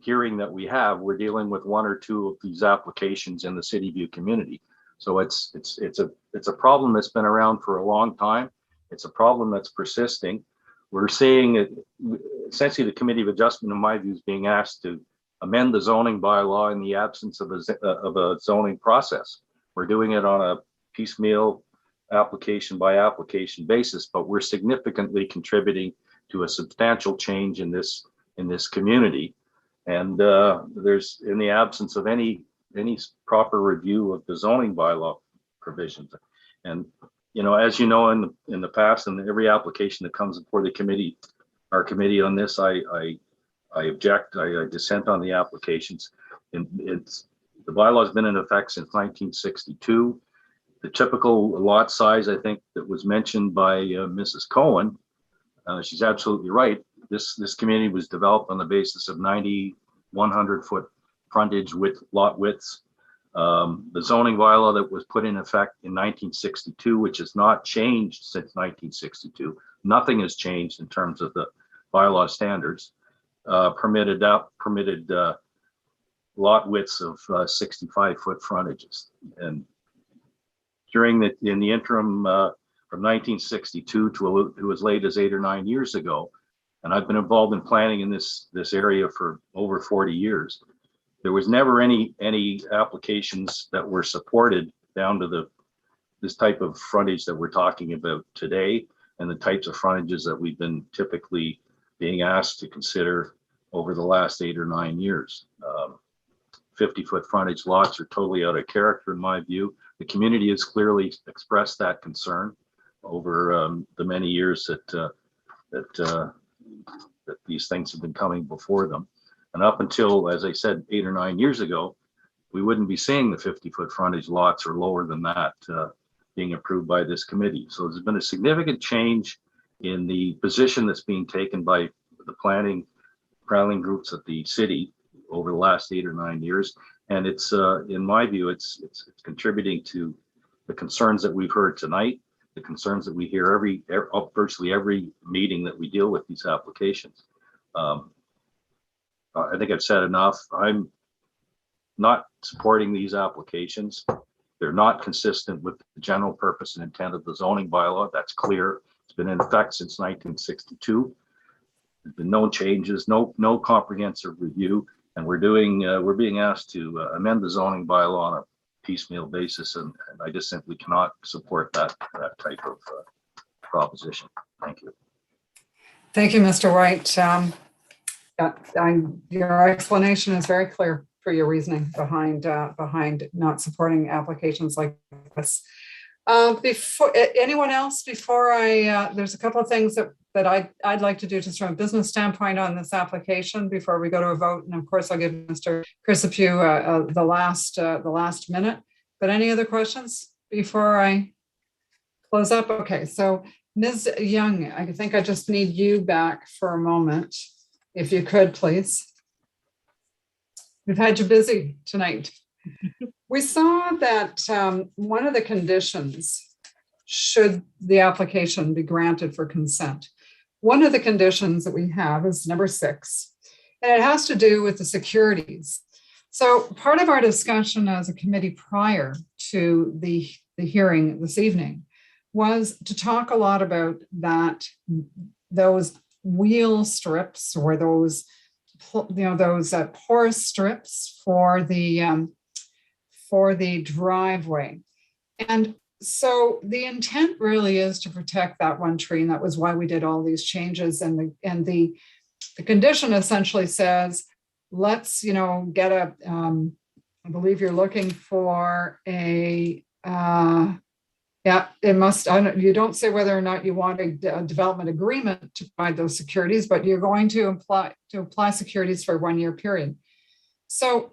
hearing that we have, we're dealing with one or two of these applications in the City View community. So it's a problem that's been around for a long time. It's a problem that's persisting. We're seeing it, essentially the Committee of Adjustment, in my view, is being asked to amend the zoning bylaw in the absence of a zoning process. We're doing it on a piecemeal application by application basis, but we're significantly contributing to a substantial change in this community. And there's, in the absence of any proper review of the zoning bylaw provisions. And as you know, in the past, in every application that comes before the committee, our committee on this, I object, I dissent on the applications. And the bylaw has been in effect since 1962. The typical lot size, I think, that was mentioned by Mrs. Cohen, she's absolutely right. This community was developed on the basis of 90, 100-foot frontage with lot widths. The zoning bylaw that was put in effect in 1962, which has not changed since 1962, nothing has changed in terms of the bylaw standards, permitted lot widths of 65-foot frontages. And in the interim from 1962 to as late as 8 or 9 years ago, and I've been involved in planning in this area for over 40 years, there was never any applications that were supported down to this type of frontage that we're talking about today, and the types of frontages that we've been typically being asked to consider over the last 8 or 9 years. 50-foot frontage lots are totally out of character in my view. The community has clearly expressed that concern over the many years that these things have been coming before them. And up until, as I said, 8 or 9 years ago, we wouldn't be seeing the 50-foot frontage lots or lower than that being approved by this committee. So there's been a significant change in the position that's being taken by the planning groups at the city over the last 8 or 9 years. And it's, in my view, it's contributing to the concerns that we've heard tonight, the concerns that we hear virtually every meeting that we deal with these applications. I think I've said enough. I'm not supporting these applications. They're not consistent with the general purpose and intent of the zoning bylaw. That's clear. It's been in effect since 1962. There's been no changes, no comprehensive review, and we're being asked to amend the zoning bylaw on a piecemeal basis, and I just simply cannot support that type of proposition. Thank you. Thank you, Mr. White. Your explanation is very clear for your reasoning behind not supporting applications like this. Before anyone else, there's a couple of things that I'd like to do just from a business standpoint on this application before we go to a vote. And of course, I'll give Mr. Crisapue the last minute. But any other questions before I close up? Okay, so Ms. Young, I think I just need you back for a moment, if you could, please. We've had you busy tonight. We saw that one of the conditions, should the application be granted for consent, one of the conditions that we have is number 6, and it has to do with the securities. So part of our discussion as a committee prior to the hearing this evening was to talk a lot about those wheel strips, or those porous strips for the driveway. And so the intent really is to protect that one tree, and that was why we did all these changes. And the condition essentially says, let's get a I believe you're looking for a it must, you don't say whether or not you want a development agreement to provide those securities, but you're going to apply securities for a 1-year period. So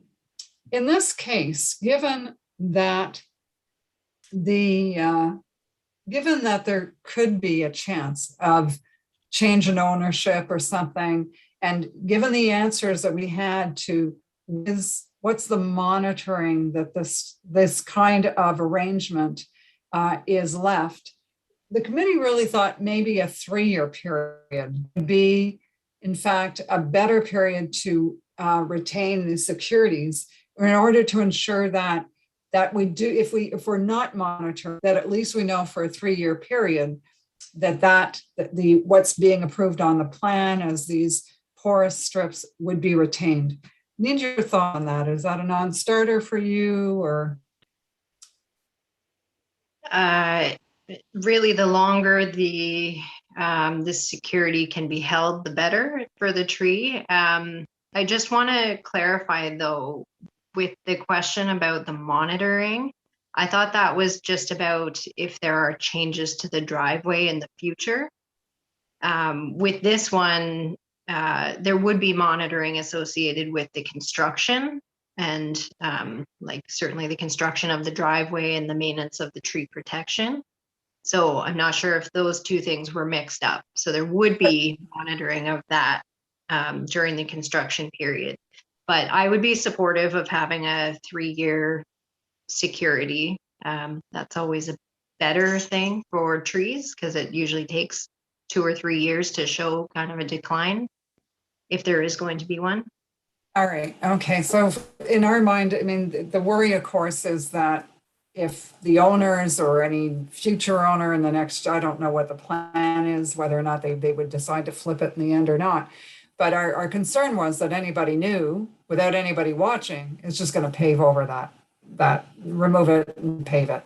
in this case, given that there could be a chance of change in ownership or something, and given the answers that we had to Ms. what's the monitoring that this kind of arrangement is left. The committee really thought maybe a 3-year period would be, in fact, a better period to retain the securities in order to ensure that we do, if we're not monitoring, that at least we know for a 3-year period that what's being approved on the plan as these porous strips would be retained. Need your thought on that. Is that a non-starter for you, or? Really, the longer the security can be held, the better for the tree. I just want to clarify though, with the question about the monitoring, I thought that was just about if there are changes to the driveway in the future. With this one, there would be monitoring associated with the construction and like certainly the construction of the driveway and the maintenance of the tree protection. So I'm not sure if those two things were mixed up. So there would be monitoring of that during the construction period. But I would be supportive of having a 3-year security. That's always a better thing for trees because it usually takes 2 or 3 years to show kind of a decline if there is going to be one. All right. Okay. So in our mind, I mean, the worry, of course, is that if the owners or any future owner in the next, I don't know what the plan is, whether or not they would decide to flip it in the end or not. But our concern was that anybody new, without anybody watching, is just going to pave over that, remove it and pave it.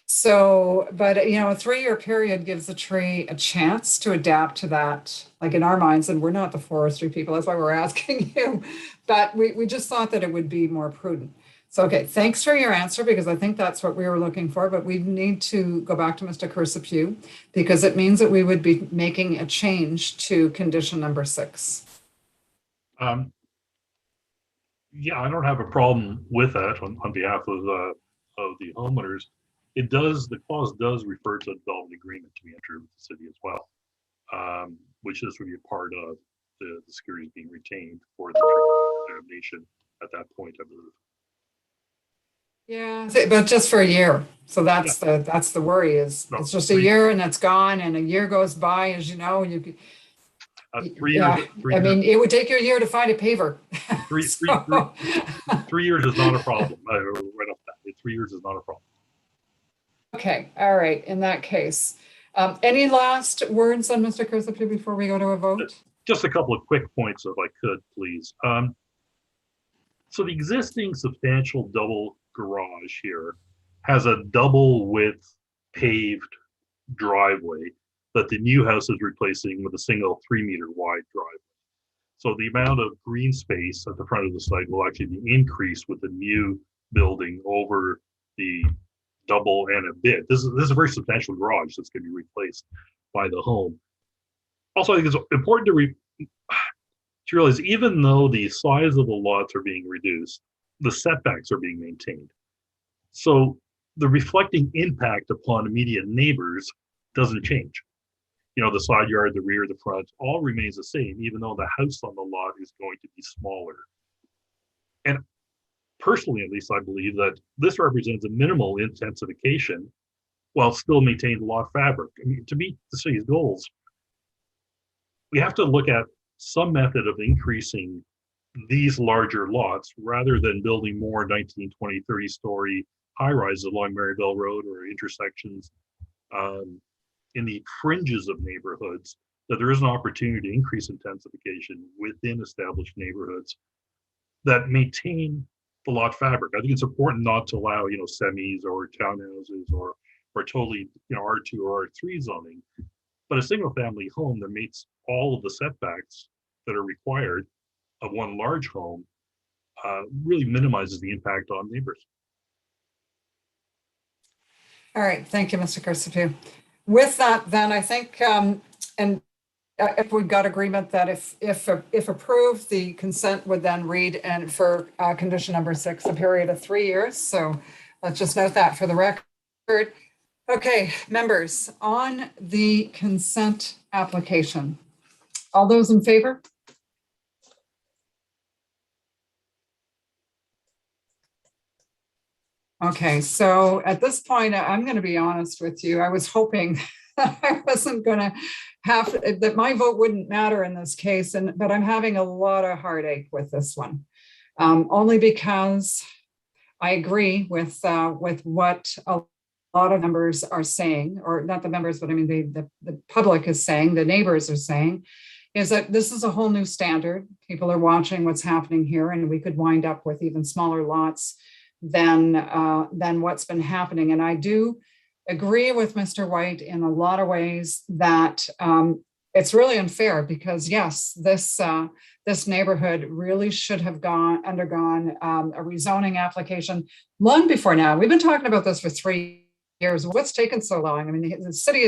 So, but you know, a 3-year period gives the tree a chance to adapt to that, like in our minds, and we're not the forestry people, that's why we're asking you, but we just thought that it would be more prudent. So, okay, thanks for your answer, because I think that's what we were looking for, but we need to go back to Mr. Cursipew, because it means that we would be making a change to condition number 6. Yeah, I don't have a problem with that on behalf of the homeowners. The clause does refer to a development agreement to be entered with the city as well, which this would be a part of the securities being retained for the tree examination at that point, I believe. Yeah, but just for a year. So that's the worry is it's just a year and it's gone, and a year goes by, as you know, you could. 3 years. I mean, it would take you a year to find a paver. 3 years is not a problem. Right off that, 3 years is not a problem. Okay, all right. In that case, any last words on Mr. Cursipew before we go to a vote? Just a couple of quick points, if I could, please. So the existing substantial double garage here has a double width paved driveway that the new house is replacing with a single 3-meter wide driveway. So the amount of green space at the front of the site will actually be increased with the new building over the double and a bit. This is a very substantial garage that's going to be replaced by the home. Also, I think it's important to realize, even though the size of the lots are being reduced, the setbacks are being maintained. So the reflecting impact upon immediate neighbors doesn't change. You know, the side yard, the rear, the front, all remains the same, even though the house on the lot is going to be smaller. And personally, at least, I believe that this represents a minimal intensification while still maintaining lot fabric. I mean, to meet the city's goals, we have to look at some method of increasing these larger lots rather than building more 19, 20, 30-story high-rises along Maryville Road or intersections in the fringes of neighborhoods, that there is an opportunity to increase intensification within established neighborhoods that maintain the lot fabric. I think it's important not to allow, you know, semis or townhouses or totally, you know, R2 or R3 zoning, but a single family home that meets all of the setbacks that are required of one large home really minimizes the impact on neighbors. All right, thank you, Mr. Cursipew. With that, then I think, if we've got agreement that if approved, the consent would then read, and for condition number 6, a period of 3 years. So let's just note that for the record. Okay, members, on the consent application, all those in favor? Okay, so at this point, I'm going to be honest with you. I was hoping that I wasn't going to that my vote wouldn't matter in this case, but I'm having a lot of heartache with this one, only because I agree with what a lot of members are saying, or not the members, but I mean the public is saying, the neighbors are saying, is that this is a whole new standard. People are watching what's happening here, and we could wind up with even smaller lots than what's been happening. And I do agree with Mr. White in a lot of ways that it's really unfair, because yes, this neighborhood really should have undergone a rezoning application long before now. We've been talking about this for 3 years. What's taken so long? I mean, the city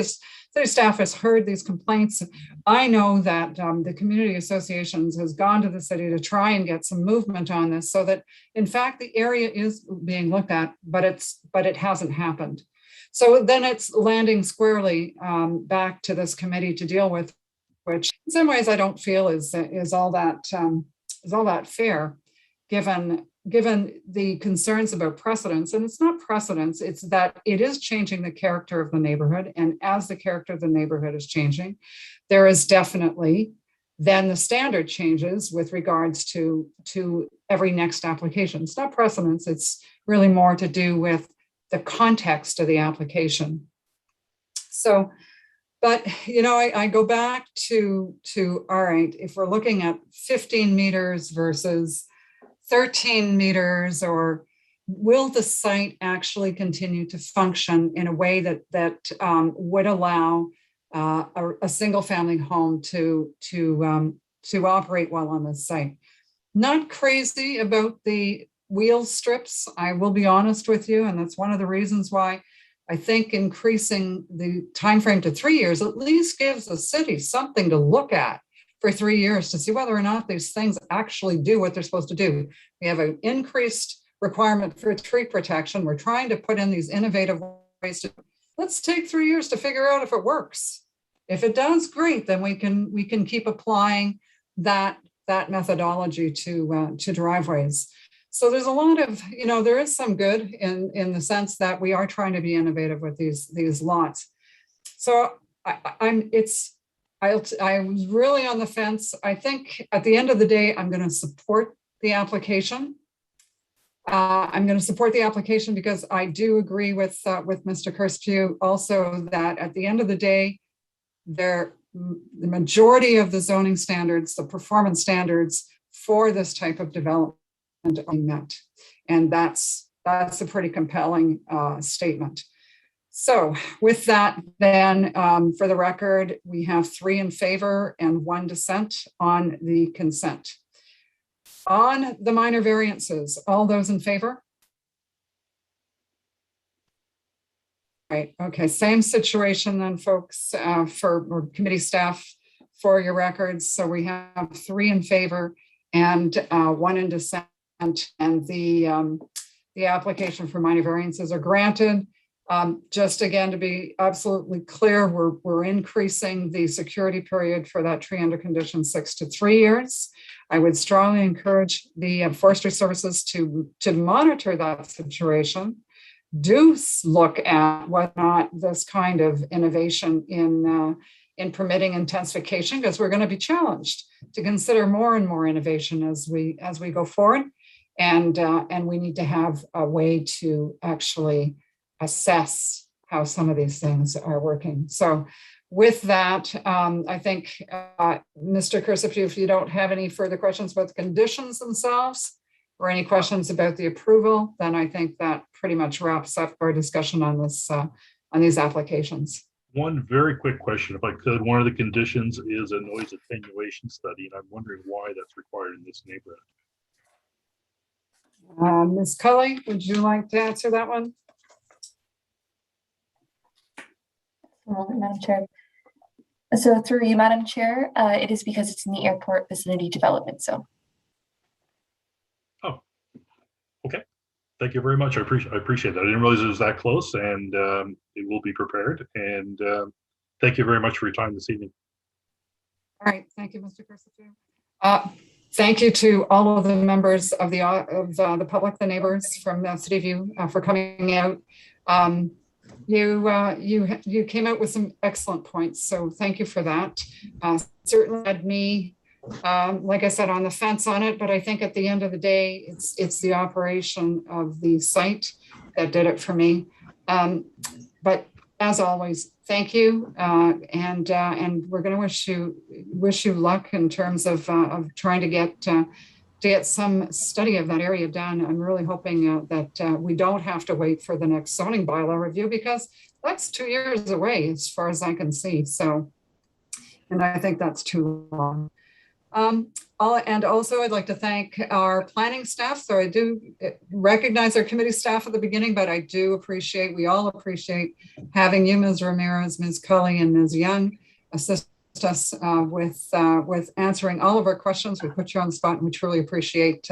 staff has heard these complaints. I know that the community associations has gone to the city to try and get some movement on this, so that in fact the area is being looked at, but it hasn't happened. So then it's landing squarely back to this committee to deal with, which in some ways I don't feel is all that fair, given the concerns about precedents. And it's not precedents, it's that it is changing the character of the neighborhood. And as the character of the neighborhood is changing, there is definitely then the standard changes with regards to every next application. It's not precedents, it's really more to do with the context of the application. So, but, you know, I go back to, all right, if we're looking at 15 meters versus 13 meters, or will the site actually continue to function in a way that would allow a single family home to operate well on this site? Not crazy about the wheel strips, I will be honest with you, and that's one of the reasons why I think increasing the time frame to 3 years at least gives the city something to look at for 3 years to see whether or not these things actually do what they're supposed to do. We have an increased requirement for tree protection. We're trying to put in these innovative ways to, let's take 3 years to figure out if it works. If it does, great, then we can keep applying that methodology to driveways. So there's a lot of, you know, there is some good in the sense that we are trying to be innovative with these lots. So I was really on the fence. I think at the end of the day, I'm going to support the application. I'm going to support the application because I do agree with Mr. Kirstew also that at the end of the day, the majority of the zoning standards, the performance standards for this type of development are met. And that's a pretty compelling statement. So with that, then for the record, we have 3 in favor and 1 dissent on the consent. On the minor variances, all those in favor? Right, okay, same situation then, folks, for committee staff for your records. So we have 3 in favor and 1 in dissent, and the application for minor variances are granted. Just again, to be absolutely clear, we're increasing the security period for that tree under condition 6 to 3 years. I would strongly encourage the forestry services to monitor that situation. Do look at whether or not this kind of innovation in permitting intensification, because we're going to be challenged to consider more and more innovation as we go forward, and we need to have a way to actually assess how some of these things are working. So with that, I think, Mr. Kirstew, if you don't have any further questions about the conditions themselves or any questions about the approval, then I think that pretty much wraps up our discussion on this, on these applications. One very quick question, if I could. One of the conditions is a noise attenuation study, and I'm wondering why that's required in this neighborhood. Ms. Cully, would you like to answer that one? Madam Chair. So through you, Madam Chair, it is because it's in the airport vicinity development zone. Oh, okay. Thank you very much. I appreciate that. I didn't realize it was that close, and it will be prepared. And thank you very much for your time this evening. All right, thank you, Mr. Kirstew. Thank you to all of the members of the public, the neighbors from City View for coming out. You came out with some excellent points, so thank you for that. Certainly had me, like I said, on the fence on it, but I think at the end of the day, it's the operation of the site that did it for me. But as always, thank you, and we're going to wish you luck in terms of trying to get some study of that area done. I'm really hoping that we don't have to wait for the next zoning bylaw review, because that's 2 years away as far as I can see. So, and I think that's too long. And also I'd like to thank our planning staff. So I do recognize our committee staff at the beginning, but I do appreciate, we all appreciate having you, Ms. Ramirez, Ms. Cully, and Ms. Young assist us with answering all of our questions. We put you on the spot, and we truly appreciate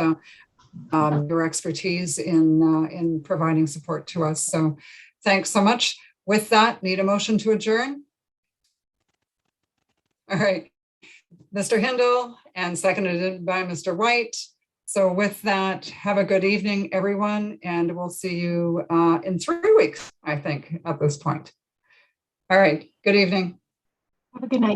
your expertise in providing support to us. So thanks so much. With that, need a motion to adjourn? All right. Mr. Hindle, and seconded by Mr. White. So with that, have a good evening, everyone, and we'll see you in 3 weeks, I think, at this point. All right, good evening. Have a good night.